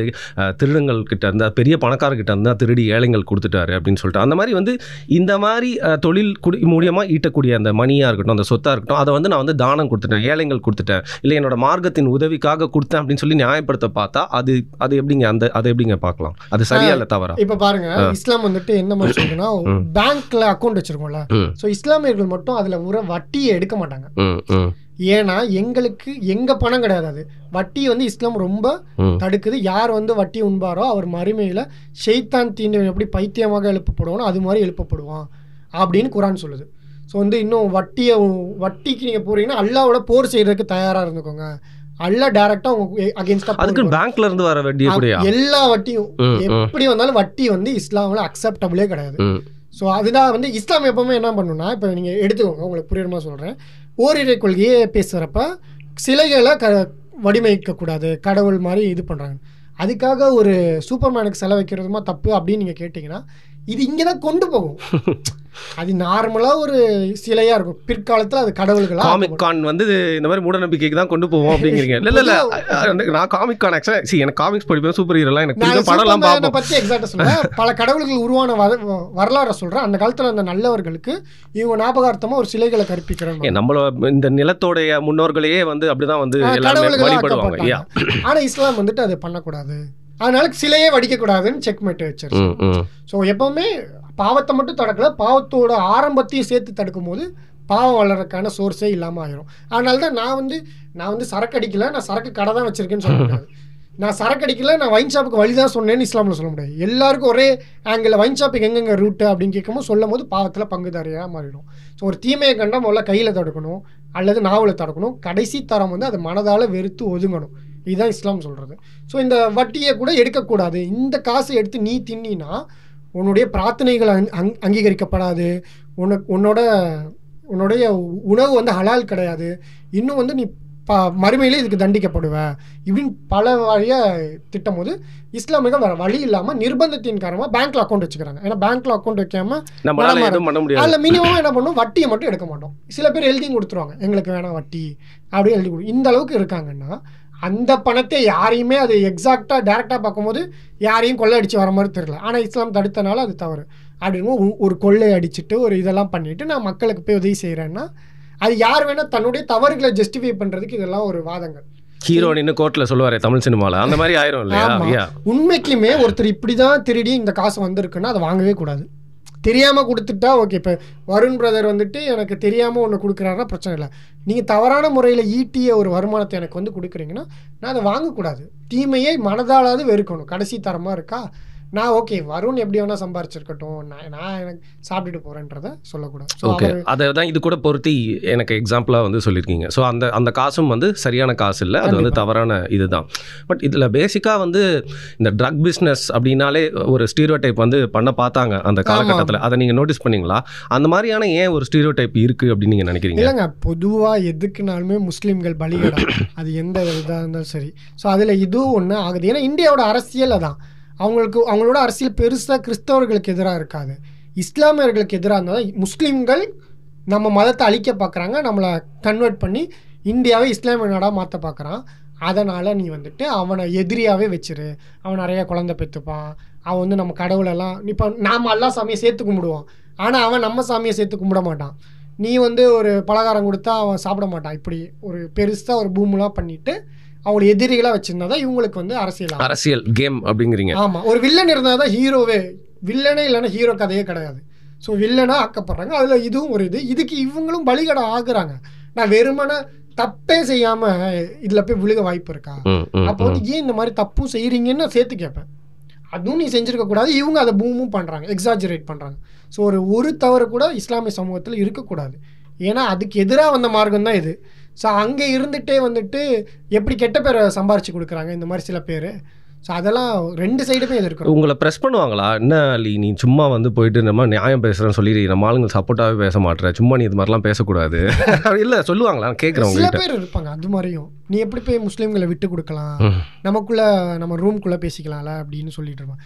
திருடங்கள் கிட்ட இருந்தால், பெரிய பணக்காரர்கிட்ட இருந்தால் திருடி ஏழைகள் கொடுத்துட்டாரு அப்படின்னு சொல்லிட்டு, அந்த மாதிரி வந்து இந்த மாதிரி தொழில் மூலியமாக ஈட்டக்கூடிய அந்த மணியாக இருக்கட்டும், அந்த சொத்தாக இருக்கட்டும், அதை வந்து நான் வந்து தானம் கொடுத்துட்டேன், ஏழைகள் கொடுத்துட்டேன், இல்லை என்னோட மார்க்கத்தின் உதவிக்காக கொடுத்தேன் அப்படின்னு சொல்லி நியாயப்படுத்த பார்த்தா அது எப்படிங்க, அதை எப்படிங்க பார்க்கலாம்? அது சரியா இல்லை தவறா? இப்போ பாருங்க, இஸ்லாம் வந்துட்டு என்ன மாதிரி சொல்லுன்னா, பேங்க்ல அக்கௌண்ட் வச்சிருக்கோம்ல, ஸோ இஸ்லாமியர்கள் மட்டும் அதில் ஒரு வட்டியை எடுக்க மாட்டாங்க. ஏன்னா எங்களுக்கு எங்க பணம் கிடையாது, அது வட்டி வந்து இஸ்லாம் ரொம்ப தடுக்குது. யார் வந்து வட்டி உண்பாரோ அவர் மறுமையில ஷைத்தான் தீண்டவன் எப்படி பைத்தியமாக எழுப்பப்படுவானோ அது மாதிரி எழுப்பப்படுவான் அப்படின்னு குர்ஆன் சொல்லுது. ஸோ வந்து இன்னும் வட்டிக்கு நீங்க போறீங்கன்னா அல்லாவோட போர் செய்யறதுக்கு தயாரா இருந்துக்கோங்க. அல்ல டைரக்டா உங்க அகைன்ஸ்டா அதுக்கு பேங்க்ல இருந்து வர வட்டி கூடயா? எல்லா வட்டியும் எப்படி வந்தாலும் வட்டி வந்து இஸ்லாம்ல அக்செப்டபிளே கிடையாது. ஸோ அதுதான் வந்து இஸ்லாம் எப்பவுமே என்ன பண்ணுன்னா, இப்போ நீங்கள் எடுத்துக்கோங்க, உங்களுக்கு புரியுற மாதிரி சொல்கிறேன். ஓரிரை கொள்கையே பேசுகிறப்ப சிலைகளை வடிவமைக்கக்கூடாது, கடவுள் மாதிரி இது பண்ணுறாங்க. அதுக்காக ஒரு சூப்பர்மேனுக்கு செலவைக்கிறதுமா தப்பு அப்படின்னு நீங்கள் கேட்டிங்கன்னா இது இங்கே தான் கொண்டு போகும். அது நார்மலாக ஒரு சிலையாக இருக்கும், பிற்காலத்தில் அது கடவுள்களா. காமிக் கான் வந்து இந்த மாதிரி மூட நம்பிக்கைக்கு தான் கொண்டு போவோம் அப்படிங்கிறீங்க. இல்லை இல்லை நான் காமிக் கான் ஆக்சுவலாக எனக்கு காமிக்ஸ் படிப்பேன், சூப்பர் ஹீரோலாம் எனக்கு பிடிக்கும், படம்லாம் பார்ப்பேன். பற்றி எக்ஸாக்டாக சொல்லுவேன், பல கடவுள்கள் உருவான வரலாறு சொல்கிறேன். அந்த காலத்தில் அந்த நல்லவர்களுக்கு இவங்க ஞாபகார்த்தமாக ஒரு சிலைகளை கற்பிக்கிறாங்க. நம்மள இந்த நிலத்தோடைய முன்னோர்களையே வந்து அப்படிதான் வந்து எல்லாரும் வழிபடுவாங்க. ஆனால் இஸ்லாம் வந்துட்டு அதை பண்ணக்கூடாது, அதனால சிலையே வடிக்கக்கூடாதுன்னு செக்மேட் வச்சிருக்கு. ஸோ எப்பவுமே பாவத்தை மட்டும் தடுக்கல, பாவத்தோட ஆரம்பத்தையும் சேர்த்து தடுக்கும் போது பாவம் வளர்றதுக்கான சோர்ஸே இல்லாமல் ஆயிரும். அதனால தான் நான் வந்து சரக்கு அடிக்கல, நான் சரக்கு கடை தான் வச்சிருக்கேன்னு சொல்ல முடியாது. நான் சரக்கு அடிக்கல, நான் வைன் ஷாப்புக்கு வழி தான் சொன்னேன்னு இஸ்லாமில் சொல்ல முடியாது. எல்லாருக்கும் ஒரே ஆங்கிள் வைன் ஷாப்புக்கு எங்கெங்க ரூட்டு அப்படின்னு கேட்கும்போது சொல்லும் போது பாவத்தில் பங்குதாரியாக மாறிடும். ஸோ ஒரு தீமையை கண்டா முதல்ல கையில் தடுக்கணும் அல்லது நாவலை தடுக்கணும், கடைசி தரம் வந்து அது மனதால் வெறுத்து ஒதுங்கணும். இதுதான் இஸ்லாம் சொல்கிறது. ஸோ இந்த வட்டியை கூட எடுக்கக்கூடாது, இந்த காசு எடுத்து நீ தின்னா உன்னுடைய பிரார்த்தனைகள் அங்கீகரிக்கப்படாது, உன்னுடைய உணவு வந்து ஹலால் கிடையாது, இன்னும் வந்து நீ மறுமையிலே இதுக்கு தண்டிக்கப்படுவ இப்படின்னு பல வழியாக திட்டும் போது இஸ்லாமிக வேறு வழி இல்லாமல் நிர்பந்தத்தின் காரணமாக பேங்க்ல அக்கௌண்ட் வச்சுக்கிறாங்க. ஏன்னா பேங்க்ல அக்கௌண்ட் வைக்காம அதில் மினிமமாக என்ன பண்ணும், வட்டியை மட்டும் எடுக்க மாட்டோம். சில பேர் எழுதியும் கொடுத்துருவாங்க, எங்களுக்கு வேணாம் வட்டி அப்படியே எழுதி கொடு. இந்த அளவுக்கு இருக்காங்கன்னா அந்த பணத்தை யாரையுமே அது எக்ஸாக்டாக டேரெக்டாக பார்க்கும்போது யாரையும் கொள்ளை அடித்து வர மாதிரி தெரியல. ஆனால் இஸ்லாம் தடுத்தனால அது தவறு அப்படின்னு ஒரு கொள்ளை அடிச்சுட்டு ஒரு இதெல்லாம் பண்ணிவிட்டு நான் மக்களுக்கு போய் உதவி செய்கிறேன்னா அது யார் வேணால் தன்னுடைய தவறுகளை ஜஸ்டிஃபை பண்ணுறதுக்கு இதெல்லாம் ஒரு வாதங்கள். ஹீரோ நின்று கோர்ட்டில் சொல்லுவார் தமிழ் சினிமாவில், அந்த மாதிரி ஆயிரும் இல்லையா? உண்மைக்குமே ஒருத்தர் இப்படி தான் திருடி இந்த காசு வந்திருக்குன்னா அதை வாங்கவே கூடாது. தெரியாமல் கொடுத்துட்டா ஓகே. இப்போ வருண் பிரதர் வந்துட்டு எனக்கு தெரியாமல் ஒன்று கொடுக்குறாருன்னா பிரச்சனை இல்லை. நீங்கள் தவறான முறையில் ஈட்டிய ஒரு வருமானத்தை எனக்கு வந்து கொடுக்குறீங்கன்னா நான் அதை வாங்கக்கூடாது. தீமையை மனதாலாவது வெறுக்கணும். கடைசி தரமாக இருக்கா, நான் ஓகே வருண் எப்படி வேணால் சம்பாரிச்சிருக்கட்டும், நான் எனக்கு சாப்பிட்டுட்டு போகிறேன்றதை சொல்லக்கூடாது. ஓகே, அதை தான் இது கூட பொருத்தி எனக்கு எக்ஸாம்பிளாக வந்து சொல்லியிருக்கீங்க. ஸோ அந்த காசும் வந்து சரியான காசு இல்லை, அது வந்து தவறான இதுதான். பட் இதில் பேசிக்காக வந்து இந்த ட்ரக் பிஸ்னஸ் அப்படின்னாலே ஒரு ஸ்டீரியோ டைப் வந்து பண்ண பார்த்தாங்க அந்த காலகட்டத்தில். அதை நீங்கள் நோட்டீஸ் பண்ணீங்களா? அந்த மாதிரியான ஏன் ஒரு ஸ்டீரியோ டைப் இருக்குது அப்படின்னு நீங்கள் நினைக்கிறீங்க? இல்லைங்க, பொதுவாக எதுக்குனாலுமே முஸ்லீம்கள் பலியிடம், அது எந்த இதாக இருந்தாலும் சரி. ஸோ அதில் இதுவும் ஒன்று ஆகுது. ஏன்னா இந்தியாவோட அரசியல் அதான். அவங்களோட அரசியல் பெருசாக கிறிஸ்தவர்களுக்கு எதிராக இருக்காது, இஸ்லாமியர்களுக்கு எதிராக இருந்தால் முஸ்லீம்கள் நம்ம மதத்தை அழிக்க பார்க்குறாங்க, நம்மளை கன்வெர்ட் பண்ணி இந்தியாவை இஸ்லாமிய நாடாக மாற்ற பார்க்குறான். அதனால் நீ வந்துட்டு அவனை எதிரியாகவே வச்சிரு, அவன் நிறைய குழந்தை பெற்றுப்பான், அவன் வந்து நம்ம கடவுளெல்லாம் இப்போ நாம் எல்லா சாமியை சேர்த்து கும்பிடுவோம், ஆனால் அவன் நம்ம சாமியை சேர்த்து கும்பிட மாட்டான். நீ வந்து ஒரு பலகாரம் கொடுத்தா அவன் சாப்பிட மாட்டான். இப்படி ஒரு பெருசாக ஒரு பூமுலாம் பண்ணிவிட்டு அவங்களை எதிரிகளாக வச்சுருந்தா தான் இவங்களுக்கு வந்து அரசியல் கேம் அப்படிங்கிறீங்க. ஆமாம், ஒரு வில்லன் இருந்தால் தான் ஹீரோவே. வில்லனே இல்லைன்னா ஹீரோ கதையே கிடையாது. ஸோ வில்லனாக ஆக்கப்படுறாங்க. அதில் இதுவும் ஒரு இதுக்கு இவங்களும் பலிகடை ஆகுறாங்க. நான் வெறுமனை தப்பே செய்யாமல் இதில் போய் விழுக வாய்ப்பு இருக்கா? அப்போ வந்து ஏன் இந்த மாதிரி தப்பும் செய்கிறீங்கன்னு நான் சேர்த்து கேட்பேன். அதுவும் நீ செஞ்சுருக்கக்கூடாது. இவங்க அதை பூமும் பண்ணுறாங்க, எக்ஸாஜரேட் பண்ணுறாங்க. ஸோ ஒரு தவறு கூட இஸ்லாமிய சமூகத்தில் இருக்கக்கூடாது. ஏன்னா அதுக்கு எதிராக வந்த மார்க்கம் தான் இது. ஸோ அங்கே இருந்துகிட்டே வந்துட்டு எப்படி கெட்ட பேரை சம்பாரிச்சு கொடுக்குறாங்க இந்த மாதிரி சில பேர். ஸோ அதெல்லாம் ரெண்டு சைடுமே எதிர்க்கும். உங்களை ப்ரெஸ் பண்ணுவாங்களா? என்ன நீ சும்மா வந்து போயிட்டு நம்ம நியாயம் பேசுகிறேன்னு சொல்லி நம்ம ஆளுங்க சப்போர்ட்டாகவே பேச மாட்டேற, சும்மா நீ இது மாதிரிலாம் பேசக்கூடாது இல்லை சொல்லுவாங்களா? கேட்குறவங்க சில பேர் இருப்பாங்க அது மாதிரியும். நீ எப்படி போய் முஸ்லீம்களை விட்டு கொடுக்கலாம், நம்ம ரூம்குள்ளே பேசிக்கலாம்ல அப்படின்னு சொல்லிட்டு இருப்பான்.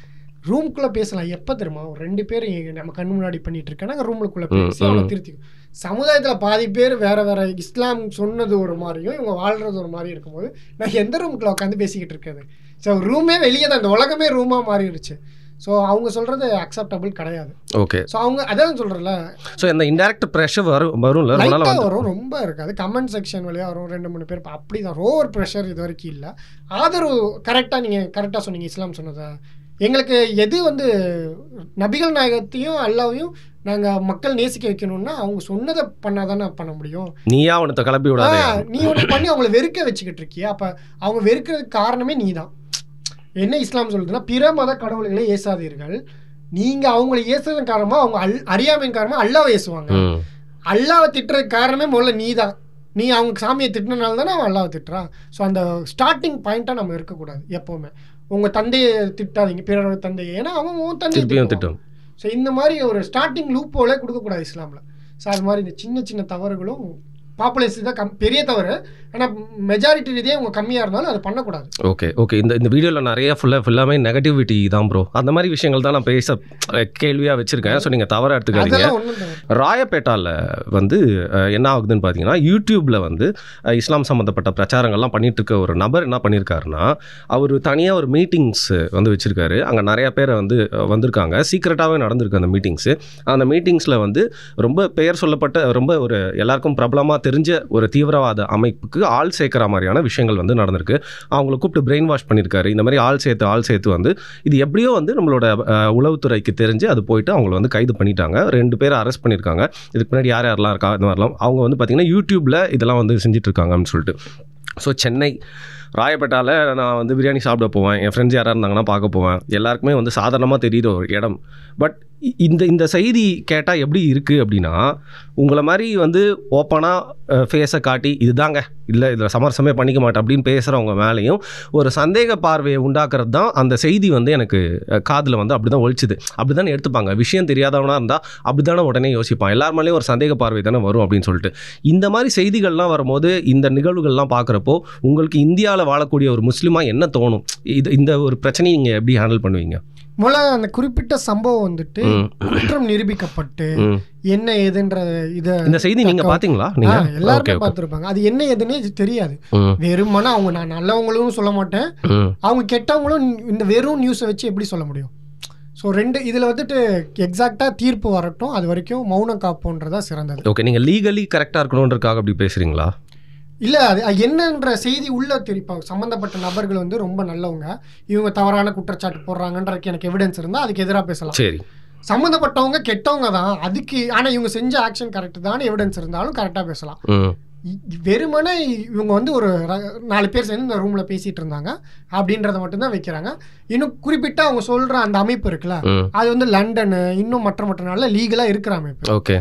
ரூம்குள்ளே பேசலாம் எப்போ தெரியுமா? ஒரு 2 பேர் நம்ம கண் முன்னாடி பண்ணிட்டு இருக்கேன், நாங்கள் ரூமுக்குள்ளே பேசி அவனை திருத்திக்கும். சமுதாயத்தில் பாதி பேர் வேற இஸ்லாம் சொன்னது ஒரு மாதிரியும் இவங்க வாழ்றது ஒரு மாதிரி இருக்கும்போது நான் எந்த ரூமுக்குள்ள உட்காந்து பேசிக்கிட்டு இருக்கிறது? ஸோ ரூமே வெளியே தான், இந்த உலகமே ரூமாக மாறிடுச்சு. ஸோ அவங்க சொல்கிறது அக்செப்டபிள் கிடையாது. ஓகே, ஸோ அவங்க அதான் சொல்கிறல. ஸோ இந்த இன்டைரக்ட் ப்ரெஷர் வரும் ரொம்ப இருக்காது. கமெண்ட் செக்ஷன் வழியாக வரும் 2-3 பேர், அப்படி தான். ஓவர் ப்ரெஷர் இது வரைக்கும் இல்லை. ஆதரவு கரெக்டாக நீங்கள் கரெக்டாக சொன்னீங்க. இஸ்லாம் சொன்னதை எங்களுக்கு எது வந்து நபிகள் நாயகத்தையும் அல்லாவையும் நாங்கள் மக்கள் நேசிக்க வைக்கணும்னா அவங்க சொன்னதை பண்ணாதானே பண்ண முடியும். நீயா அவனை கிளப்பி விடாத, நீ ஒன்று பண்ணி அவங்கள வெறுக்க வச்சுக்கிட்டு இருக்கியா? அப்போ அவங்க வெறுக்கிறதுக்கு காரணமே நீ தான். என்ன இஸ்லாம் சொல்லுதுன்னா, பிற மத கடவுள்களை ஏசாதீர்கள். நீங்கள் அவங்களை ஏசுறதுக்கு காரணமாக அவங்க அறியாமையின் காரணமாக அல்லாவை ஏசுவாங்க. அல்லாவை திட்டுறதுக்கு காரணமே முதல்ல நீ தான். நீ அவங்க சாமியை திட்டினால தானே அவன் அல்லாவை திட்டுறான். ஸோ அந்த ஸ்டார்டிங் பாயிண்ட்டாக நம்ம இருக்கக்கூடாது எப்போவுமே. உங்கள் தந்தையை திட்டாதீங்க, பிறரோட தந்தையை, ஏன்னா அவன் உன் தந்தையை திட்டும். ஸோ இந்த மாதிரி ஒரு ஸ்டார்டிங் லூப் போல கொடுக்கக்கூடாது இஸ்லாமில். ஸோ அது மாதிரி இந்த சின்ன சின்ன தவறுகளும் பாப்புலேஷன் தான் பெரிய தவறு. ஆனால் மெஜாரிட்டி ரீதியாக இவங்க கம்மியாக இருந்தாலும் அதை பண்ணக்கூடாது. Okay okay. இந்த வீடியோவில் நிறைய ஃபுல்லாமே நெகட்டிவிட்டி தான் ப்ரோ. அந்த மாதிரி விஷயங்கள் தான் நான் பேச கேள்வியாக வச்சுருக்கேன். ஸோ நீங்கள் தவறாக எடுத்துக்காதீங்க. ராயப்பேட்டாவில் வந்து என்ன ஆகுதுன்னு பார்த்தீங்கன்னா, யூடியூப்பில் வந்து இஸ்லாம் சம்மந்தப்பட்ட பிரச்சாரங்கள்லாம் பண்ணிட்டு இருக்க ஒரு நபர் என்ன பண்ணியிருக்காருன்னா, அவர் தனியாக ஒரு மீட்டிங்ஸ் வந்து வச்சுருக்காரு. அங்கே நிறையா பேரை வந்து வந்திருக்காங்க. சீக்ரெட்டாகவே நடந்திருக்கு அந்த மீட்டிங்ஸு. அந்த மீட்டிங்ஸில் வந்து ரொம்ப பெயர் சொல்லப்பட்ட ரொம்ப ஒரு எல்லாருக்கும் பிரபலமாக தெரிஞ்ச ஒரு தீவிரவாத அமைப்புக்கு ஆள் சேர்க்கிற மாதிரியான விஷயங்கள் வந்து நடந்திருக்கு. அவங்கள கூப்பிட்டு பிரெயின் வாஷ் பண்ணியிருக்காரு. இந்த மாதிரி ஆள் சேர்த்து வந்து இது எப்படியோ வந்து நம்மளோட உளவுத்துறைக்கு தெரிஞ்சு அது போயிட்டு அவங்கள வந்து கைது பண்ணிட்டாங்க. 2 பேரை அரெஸ்ட் பண்ணியிருக்காங்க. இதுக்கு முன்னாடி யாரெல்லாம் இருக்கா இந்த மாதிரிலாம் அவங்க வந்து பார்த்திங்கன்னா யூடியூப்பில் இதெல்லாம் வந்து செஞ்சுட்டு இருக்காங்க அப்படின்னு சொல்லிட்டு. ஸோ சென்னை ராயப்பேட்டாவில் நான் வந்து பிரியாணி சாப்பிட போவேன். என் ஃப்ரெண்ட்ஸ் யாராக இருந்தாங்கன்னா பார்க்க போவேன். எல்லாருக்குமே வந்து சாதாரணமாக தெரியுற ஒரு இடம். பட் இந்த செய்தி கேட்டால் எப்படி இருக்குது அப்படின்னா, உங்களை மாதிரி வந்து ஓப்பனாக ஃபேஸை காட்டி இதுதாங்க இல்லை இதில் சமரசமே பண்ணிக்க மாட்டேன் அப்படின்னு பேசுகிறவங்க மேலேயும் ஒரு சந்தேக பார்வையை உண்டாக்குறது தான் அந்த செய்தி வந்து எனக்கு காதில் வந்து அப்படி தான் ஒழிச்சுது. அப்படி தானே எடுத்துப்பாங்க. விஷயம் தெரியாதவனாக இருந்தால் அப்படி தானே உடனே யோசிப்பான். எல்லார் மேலேயும் ஒரு சந்தேக பார்வை தானே வரும் அப்படின்னு சொல்லிட்டு. இந்த மாதிரி செய்திகள்லாம் வரும்போது இந்த நிகழ்வுகள்லாம் பார்க்குறப்போ உங்களுக்கு இந்தியாவில் வாழக்கூடிய ஒரு முஸ்லீமாக என்ன தோணும்? இந்த ஒரு பிரச்சனையை நீங்கள் எப்படி ஹேண்டில் பண்ணுவீங்க? முதல்ல அந்த குறிப்பிட்ட சம்பவம் வந்துட்டு குற்றம் நிரூபிக்கப்பட்டு என்ன ஏதுன்ற இந்த செய்தி நீங்க பாத்தீங்களா? நீங்க எல்லாருமே பார்த்திருப்பாங்க. அது என்ன ஏதுன்னே தெரியாது. வெறுமனா அவங்க நான் நல்லவங்களும் சொல்ல மாட்டேன், அவங்க கெட்டவங்களும் இந்த வெறும் நியூஸை வச்சு எப்படி சொல்ல முடியும்? ஸோ இதில் வந்துட்டு எக்ஸாக்டாக தீர்ப்பு வரட்டும், அது வரைக்கும் மௌனம் காப்போன்றதா சிறந்தது. ஓகே, நீங்கள் லீகலி கரெக்டாக இருக்கணுன்றதுக்காக அப்படி பேசுகிறீங்களா? இல்லை, அது என்னன்ற செய்தி உள்ள தெரிப்பாங்க. சம்மந்தப்பட்ட நபர்கள் வந்து ரொம்ப நல்லவங்க, இவங்க தவறான குற்றச்சாட்டு போடுறாங்கன்றதுக்கு எனக்கு எவிடன்ஸ் இருந்தால் அதுக்கு எதிராக பேசலாம். சரி, சம்மந்தப்பட்டவங்க கெட்டவங்க தான் அதுக்கு, ஆனால் இவங்க செஞ்ச ஆக்ஷன் கரெக்ட் தான் எவிடன்ஸ் இருந்தாலும் கரெக்டாக பேசலாம். வெறுமனே இவங்க வந்து ஒரு 4 பேர் சேர்ந்து இந்த ரூமில் பேசிகிட்டு இருந்தாங்க அப்படின்றத மட்டும்தான் வைக்கிறாங்க. இன்னும் குறிப்பிட்ட அவங்க சொல்கிற அந்த அமைப்பு இருக்குல்ல, அது வந்து லண்டனு இன்னும் மற்ற நாளில் லீகலாக இருக்கிற அமைப்பு. ஓகே,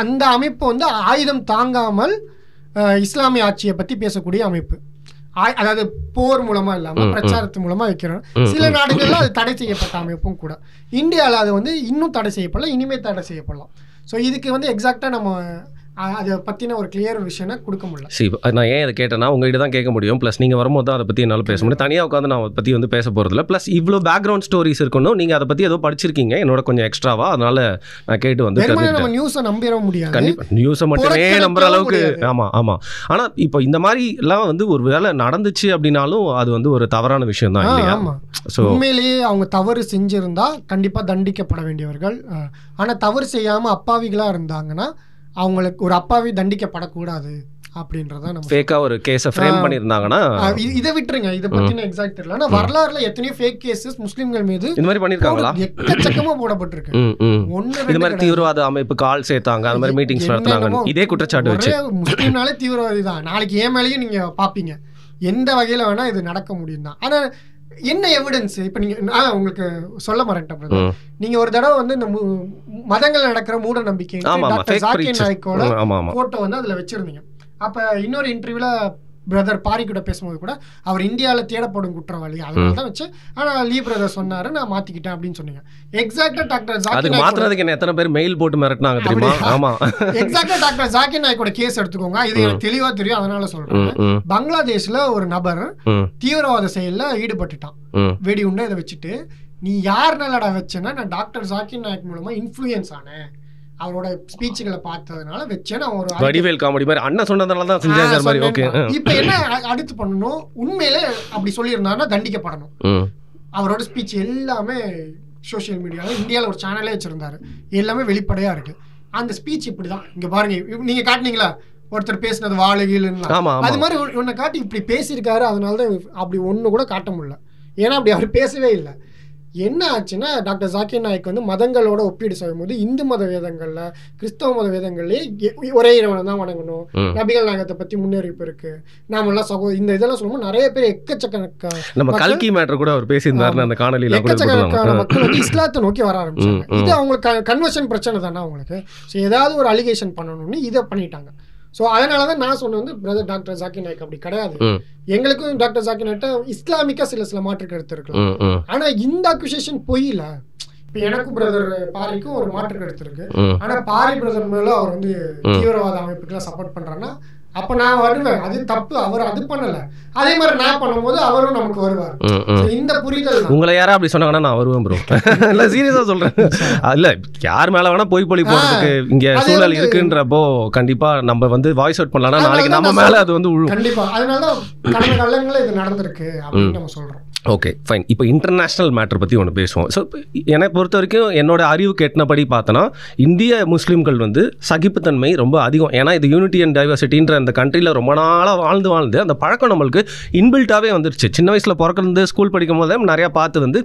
அந்த அமைப்பு வந்து ஆயுதம் தாங்காமல் இஸ்லாமிய ஆட்சியை பற்றி பேசக்கூடிய அமைப்பு. அதாவது போர் மூலமா இல்லாமல் பிரச்சாரத்து மூலமா வைக்கிறோம். சில நாடுகள்ல அது தடை செய்யப்பட்ட அமைப்பும் கூட. இந்தியாவில் அது வந்து இன்னும் தடை செய்யப்படலாம், இனிமே தடை செய்யப்படலாம். ஸோ இதுக்கு வந்து எக்ஸாக்டாக நம்ம அதை பற்றின ஒரு கிளியர் விஷயம் கொடுக்க முடியல. சரி, நான் ஏன் அதை கேட்டேன்னா உங்ககிட்ட தான் கேட்க முடியும். ப்ளஸ் நீங்கள் வரும்போது தான் அதை பற்றி என்னால் பேச முடியும். தனியாக உட்காந்து நான் அதை பற்றி வந்து பேச போகிறதில்ல. ப்ளஸ் இவ்வளோ பேக்ரவுண்ட் ஸ்டோரிஸ் இருக்கணும். நீங்கள் அதை பற்றி ஏதோ படிச்சிருக்கீங்க என்னோட கொஞ்சம் எக்ஸ்ட்ராவா, அதனால் நான் கேட்டு வந்து நம்ம நியூஸை நம்பிட முடியாது. கண்டிப்பாக நியூஸை மட்டுமே நம்புற அளவுக்கு. ஆமாம். ஆனால் இப்போ இந்த மாதிரிலாம் வந்து ஒரு வேளை நடந்துச்சு அப்படின்னாலும் அது வந்து ஒரு தவறான விஷயம் தான் இல்லையா? ஸோ உண்மையிலேயே அவங்க தவறு செஞ்சுருந்தா கண்டிப்பாக தண்டிக்கப்பட வேண்டியவர்கள். ஆனால் தவறு செய்யாமல் அப்பாவிகளாக இருந்தாங்கன்னா அவங்களுக்கு ஒரு அப்பாவி தண்டிக்கப்படக்கூடாது அப்படின்றத நம்ம ஃபேக்கா ஒரு கேஸை ஃப்ரேம் பண்ணியிருந்தாங்கன்னா இதை விட்டுருங்க. இதை பற்றின எக்ஸாக்ட் தெரியல. ஆனால் வரலாறுல எத்தனையோ ஃபேக் கேசஸ் முஸ்லீம்கள் மீது இந்த மாதிரி பண்ணியிருக்காங்களா? எக்கச்சக்கமாக போடப்பட்டிருக்கு. இந்த மாதிரி தீவிரவாத அமைப்பு கால் சேர்த்தாங்க, அந்த மாதிரி மீட்டிங்ஸ் நடத்துனாங்க, இதே குற்றச்சாட்டு வச்சு. முஸ்லீம்னாலே தீவிரவாதி தான். நாளைக்கு ஏன் மேலேயும் நீங்கள் பார்ப்பீங்க. எந்த வகையில் வேணால் இது நடக்க முடியும் தான். ஆனால் என்ன எவிடன்ஸ்? இப்போ நீங்கள் உங்களுக்கு சொல்ல மறந்துட்டேன். நீங்கள் ஒரு தடவை வந்து இந்த மதங்கள் நடக்கிற மூட நம்பிக்கை டாக்டர் ஜாக்கிர் நாய்க்கோட ஃபோட்டோ வந்து அதில் வச்சுருந்தீங்க. அப்போ இன்னொரு இன்டர்வியூவில் பிரதர் பாரி கூட பேசும்போது கூட அவர் இந்தியாவில் தேடப்படும் குற்றவாளி அதனால தான் வச்சு, ஆனால் லீ பிரதர் சொன்னார் நான் மாற்றிக்கிட்டேன் அப்படின்னு சொன்னீங்க. எக்ஸாக்டாக டாக்டர் ஜாக்கிர் மாற்றுறதுக்கு எத்தனை பேர் மெயில் போட்டு மிரட்டினாங்க தெரியுமா? ஆமாம், எக்ஸாக்டாக டாக்டர் ஜாக்கிர் நாய்க்கோட கேஸ் எடுத்துக்கோங்க. இது எனக்கு தெளிவாக தெரியும், அதனால சொல்கிறேன். பங்களாதேஷில் ஒரு நபர் தீவிரவாத செயலில் ஈடுபட்டுட்டான். வெடி உண்டை இதை வச்சுட்டு, நீ யாருனாலடா வச்சேன்னா நான் டாக்டர் ஜாக்கிர் நாய்க் மூலமாக இன்ஃப்ளூயன்ஸ் ஆனேன், அவரோட ஸ்பீச்சுகளை பார்த்ததுனால வச்சேன்னு ஒரு வடிவேல் காமெடி மாதிரி அண்ணன் சொன்னதுனால தான் செஞ்சாங்க மாதிரி. ஓகே, இப்போ என்ன அடுத்து பண்ணணும்? உண்மையிலே அப்படி சொல்லியிருந்தாருன்னா தண்டிக்கப்படணும். அவரோட ஸ்பீச் எல்லாமே சோஷியல் மீடியாவில் இந்தியாவில் ஒரு சேனலே வச்சுருந்தாரு, எல்லாமே வெளிப்படையாக இருக்குது. அந்த ஸ்பீச் இப்படி தான். இங்கே பாருங்க, நீங்கள் காட்டினீங்களா ஒருத்தர் பேசினது வாழகில்னா, அது மாதிரி ஒன்றை காட்டி இப்படி பேசியிருக்காரு. அதனால தான் அப்படி ஒன்று கூட காட்ட முடியல. ஏன்னா அப்படி அவர் பேசவே இல்லை. என்ன ஆச்சுன்னா டாக்டர் ஜாக்கிர் நாய்க் வந்து மதங்களோட ஒப்பீடு செய்யும் போது இந்து மத வேதங்கள்ல கிறிஸ்தவ மத வேதங்கள்லேயே ஒரே இறைவனை தான் வணங்கணும், நபிகள் நாயகத்தை பற்றி முன்னறிவிப்பு இருக்கு, நாமெல்லாம் இந்த இதெல்லாம் சொல்லும்போது நிறைய பேர் எக்கச்சக்கணக்கான மக்கள் வந்து இஸ்லாத்தை நோக்கி வர ஆரம்பிச்சாங்க. இது அவங்களுக்கு கன்வர்ஷன் பிரச்சனை தானே அவங்களுக்கு. ஸோ ஏதாவது ஒரு அலிகேஷன் பண்ணணும்னு இதை பண்ணிட்டாங்க. ஸோ அதனால தான் நான் சொன்னது வந்து பிரதர் டாக்டர் ஜாக்கிர் நாய்க் அப்படி கிடையாது. எங்களுக்கும் டாக்டர் ஜாக்கிர் நாய்க் இஸ்லாமிக்கா சில மாற்று கருத்து இருக்கலாம். ஆனா இந்த அக்யூசேஷன் பொய்யில. இப்போ எனக்கும் பிரதர் பாரிக்கும் ஒரு மாற்று கருத்து இருக்கு. ஆனா பாரி பிரதர் மேல அவர் வந்து தீவிரவாத அமைப்புக்கெல்லாம் சப்போர்ட் பண்றாங்கன்னா அப்ப நான் வருவேன், அது தப்பு, அவர் அது பண்ணல, அதே மாதிரி நான் பண்ணும்போது அவரும் நமக்கு வருவார். இந்த புரிதல். உங்களை யாரா அப்படி சொன்னாங்கன்னா நான் வருவேன் ப்ரோ. இல்ல சீரியஸா சொல்றேன். இல்ல யார் மேல வேணா போய் பொழி போறதுக்கு இங்க சூழல் இருக்குன்றப்போ கண்டிப்பா நம்ம வந்து வாய்ஸ் அவுட் பண்ணலாம், நாளைக்கு நம்ம மேல அது வந்து விழும். கண்டிப்பா. அதனால கடந்த காலங்களில் இது நடந்திருக்கு அப்படின்னு நம்ம சொல்றோம். Okay fine. இப்போ இன்டர்நேஷ்னல் மேட்டர் பற்றி ஒன்று பேசுவோம். ஸோ என்னை பொறுத்த வரைக்கும் என்னோட அறிவு கேட்டினபடி பார்த்தோன்னா இந்திய முஸ்லீம்கள் வந்து சகிப்புத்தன்மை ரொம்ப அதிகம். ஏன்னா இது யூனிட்டி அண்ட் டைவர்சிட்டின்ற அந்த கண்ட்ரியில் ரொம்ப நாளாக வாழ்ந்து அந்த பழக்கம் நம்மளுக்கு இன்பில்ட்டாகவே வந்துருச்சு. சின்ன வயசில் பிறக்கிறது ஸ்கூல் படிக்கும் போதே நிறையா பார்த்து வந்து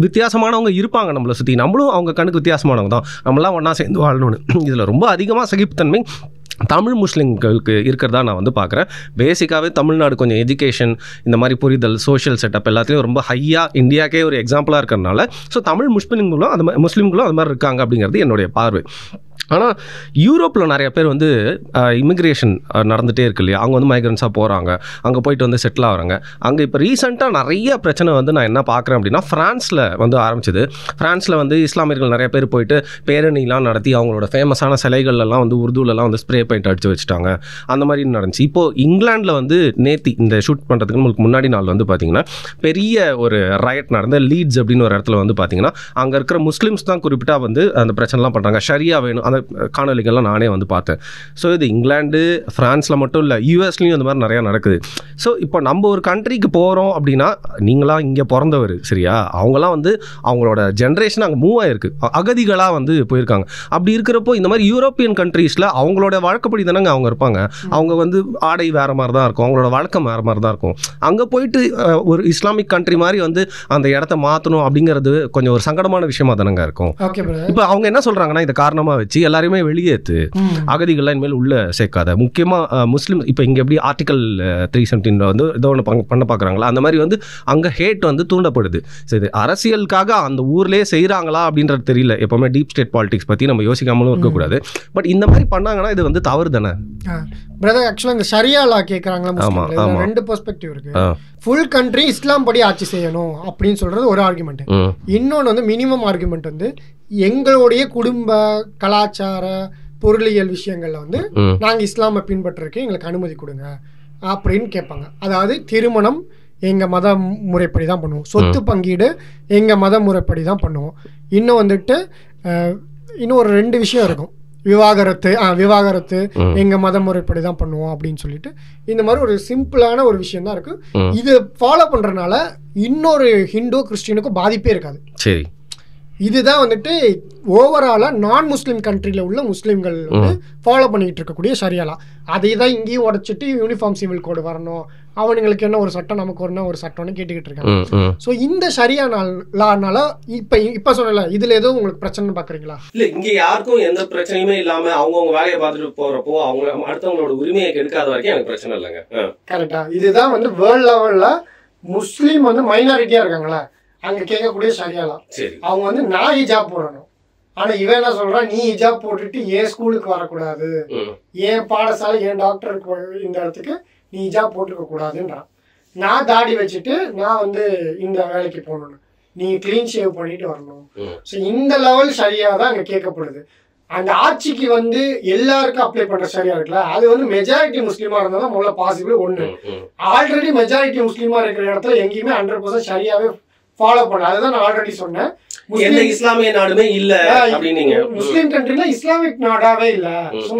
வித்தியாசமானவங்க இருப்பாங்க நம்மளை சுற்றி, நம்மளும் அவங்க கணக்கு வித்தியாசமானவங்க தான், நம்மளாம் ஒன்றா சேர்ந்து வாழணும்னு. இதில் ரொம்ப அதிகமாக சகிப்புத்தன்மை தமிழ் முஸ்லீம்களுக்கு இருக்கிறதா நான் வந்து பார்க்குறேன். பேசிக்காகவே தமிழ்நாடு கொஞ்சம் எஜுகேஷன், இந்த மாதிரி புரிதல், சோஷியல் செட்டப் எல்லாத்துலேயும் ரொம்ப ஹையாக இந்தியாக்கே ஒரு எக்ஸாம்பிளாக இருக்கிறதுனால ஸோ தமிழ் முஸ்லீம்களும் அது முஸ்லீம்களும் அது மாதிரி இருக்காங்க அப்படிங்கிறது என்னுடைய பார்வை. ஆனால் யூரோப்பில் நிறைய பேர் வந்து இமிக்ரேஷன் நடந்துகிட்டே இருக்கு இல்லையா, அவங்க வந்து மைக்ரன்ஸாக போகிறாங்க, அங்கே போயிட்டு வந்து செட்டில் ஆகிறாங்க. அங்கே இப்போ ரீசெண்டாக நிறைய பிரச்சனை வந்து நான் என்ன பார்க்குறேன் அப்படின்னா ஃப்ரான்ஸில் வந்து ஆரம்பிச்சது. ஃப்ரான்ஸில் வந்து இஸ்லாமியர்கள் நிறைய பேர் போயிட்டு பேரணிலாம் நடத்தி அவங்களோட ஃபேமஸான சிலைகள்லாம் வந்து உருதுலலாம் வந்து ஸ்ப்ரே பெயிண்ட் அடித்து வச்சுட்டாங்க. அந்த மாதிரி நடந்துச்சு. இப்போது இங்கிலாண்டில் வந்து நேத்தி இந்த ஷூட் பண்ணுறதுக்கு நம்மளுக்கு முன்னாடி நாள் வந்து பார்த்திங்கன்னா பெரிய ஒரு ரயட் நடந்த லீட்ஸ் அப்படின்னு ஒரு இடத்துல வந்து பார்த்திங்கன்னா அங்கே இருக்கிற முஸ்லீம்ஸ் தான் குறிப்பிட்டாக வந்து அந்த பிரச்சனைலாம் பண்ணுறாங்க. ஷரியா வேணும், அந்த காணொலிகள்லாம் நானே வந்து பார்த்தேன். ஸோ இது இங்கிலாந்து ஃப்ரான்ஸில் மட்டும் இல்லை, யூஎஸ்லேயும் இந்த மாதிரி நிறையா நடக்குது. ஸோ இப்போ நம்ம ஒரு கண்ட்ரிக்கு போகிறோம் அப்படின்னா நீங்களாம் இங்கே பிறந்தவர் சரியா, அவங்களாம் வந்து அவங்களோட ஜென்ரேஷன் அங்கே மூவ் ஆகிருக்கு, அகதிகளாக வந்து போயிருக்காங்க. அப்படி இருக்கிறப்போ இந்த மாதிரி யூரோப்பியன் கண்ட்ரீஸில் அவங்களோட வழக்கப்படி தானேங்க அவங்க இருப்பாங்க. அவங்க வந்து ஆடை வேறு மாதிரி தான் இருக்கும், அவங்களோட வழக்கம் வேறு மாதிரி தான் இருக்கும். அங்கே போயிட்டு ஒரு இஸ்லாமிக் கண்ட்ரி மாதிரி வந்து அந்த இடத்த மாற்றணும் அப்படிங்கிறது கொஞ்சம் ஒரு சங்கடமான விஷயமா தானங்க இருக்கும். இப்போ அவங்க என்ன சொல்கிறாங்கன்னா இதை காரணமாக வச்சு எல்லாருமே வெளியேற்று, அகதிகள்லாம் இனிமேல் உள்ள சேர்க்காத, முக்கியமாக முஸ்லீம். இப்போ இங்கே எப்படி ஆர்டிகல் 317 வந்து ஏதோ ஒன்று பண்ண பார்க்குறாங்களா, அந்த மாதிரி வந்து அங்கே ஹேட் வந்து தூண்டப்படுது. சரி, அரசியலுக்காக அந்த ஊர்லேயே செய்கிறாங்களா அப்படின்றது தெரியல. எப்போவுமே டீப் ஸ்டேட் பாலிடிக்ஸ் பற்றி நம்ம யோசிக்காமலும் இருக்கக்கூடாது. பட் இந்த மாதிரி பண்ணாங்கன்னா இது வந்து தவறு தானே பிரதர்? ஆக்சுவலாக இந்த ஷரியா லா கேட்குறாங்களா, ரெண்டு பெர்ஸ்பெக்டிவ் இருக்கு. ஃபுல் கண்ட்ரி இஸ்லாம் படி ஆட்சி செய்யணும் அப்படின்னு சொல்றது ஒரு ஆர்குமெண்ட். இன்னொன்று வந்து மினிமம் ஆர்குமெண்ட் வந்து எங்களுடைய குடும்ப கலாச்சார பொருளியல் விஷயங்கள்ல வந்து நாங்கள் இஸ்லாமை பின்பற்றுறதுக்கு எங்களுக்கு அனுமதி கொடுங்க அப்படின்னு கேட்பாங்க. அதாவது திருமணம் எங்கள் மத முறைப்படி தான் பண்ணுவோம், சொத்து பங்கீடு எங்கள் மத முறைப்படி தான் பண்ணுவோம். இன்னும் வந்துட்டு இன்னும் ஒரு 2 விஷயம் இருக்கும், விவாகரத்து எங்க மத முறைப்படி தான் பண்ணுவோம் அப்படின்னு சொல்லிட்டு இந்த மாதிரி ஒரு சிம்பிளான ஒரு விஷயம் தான் இருக்கு. இது ஃபாலோ பண்றதுனால இன்னொரு ஹிந்து கிறிஸ்டியனுக்கும் பாதிப்பே இருக்காது. சரி, இதுதான் வந்துட்டு ஓவராலா நான் முஸ்லீம் கண்ட்ரியில் உள்ள முஸ்லீம்கள் வந்து ஃபாலோ பண்ணிட்டு இருக்கக்கூடிய ஷரியா. அதை தான் இங்கேயும் உடைச்சிட்டு யூனிஃபார்ம் சிவில் கோடு வரணும், அவனுங்களுக்கு என்ன ஒரு சட்டம் நமக்கு ஒரு சட்டம்னு கேட்டுக்கிட்டு இருக்காங்க. ஸோ இந்த ஷரியா லானால இப்ப சொல்லல இதுல ஏதோ உங்களுக்கு பிரச்சனை பாக்குறீங்களா? இல்ல, இங்க யாருக்கும் எந்த பிரச்சனையுமே இல்லாம அவங்கவுங்க வேலையை பார்த்துட்டு போறப்போ அவங்க அடுத்தவங்களோட உரிமையை கெடுக்காத வரைக்கும் எனக்கு பிரச்சனை இல்லைங்க. கரெக்டா? இதுதான் வந்து வேர்ல்ட் லெவல்ல முஸ்லீம் வந்து மைனாரிட்டியா இருக்காங்களா அங்க கேட்கக்கூடிய ஷரியாலாம். அவங்க வந்து நான் ஹிஜாப் போடணும், ஆனா இவன் என்ன சொல்றான், நீ ஹிஜாப் போட்டுட்டு ஏன் ஸ்கூலுக்கு வரக்கூடாது, ஏன் பாடசாலை ஏன் டாக்டருக்கு இந்த இடத்துக்கு நீ ஹிஜாப் போட்டுக்க கூடாதுன்றான். நான் தாடி வச்சுட்டு நான் வந்து இந்த வேலைக்கு போகணும், நீ கிளீன் ஷேவ் பண்ணிட்டு வரணும். ஸோ இந்த லெவல் ஷரியா தான் அங்க கேட்கப்படுது. அந்த ஆட்சிக்கு வந்து எல்லாருக்கும் அப்ளை பண்ற ஷரியா இருக்குல்ல, அது வந்து மெஜாரிட்டி முஸ்லீமா இருந்தா தான் முதல்ல பாசிபிள். ஒண்ணு, ஆல்ரெடி மெஜாரிட்டி முஸ்லீமா இருக்கிற இடத்துல எங்கேயுமே 100% ஷரியாவே ஃபாலோ பண்ண. அதுதான் நான் ஆல்ரெடி சொன்னேன், இஸ்லாமிய நாடுமே இல்ல அப்படின்னீங்க. முஸ்லீம் கண்ட்ரில இஸ்லாமிக் நாடாவே இல்ல.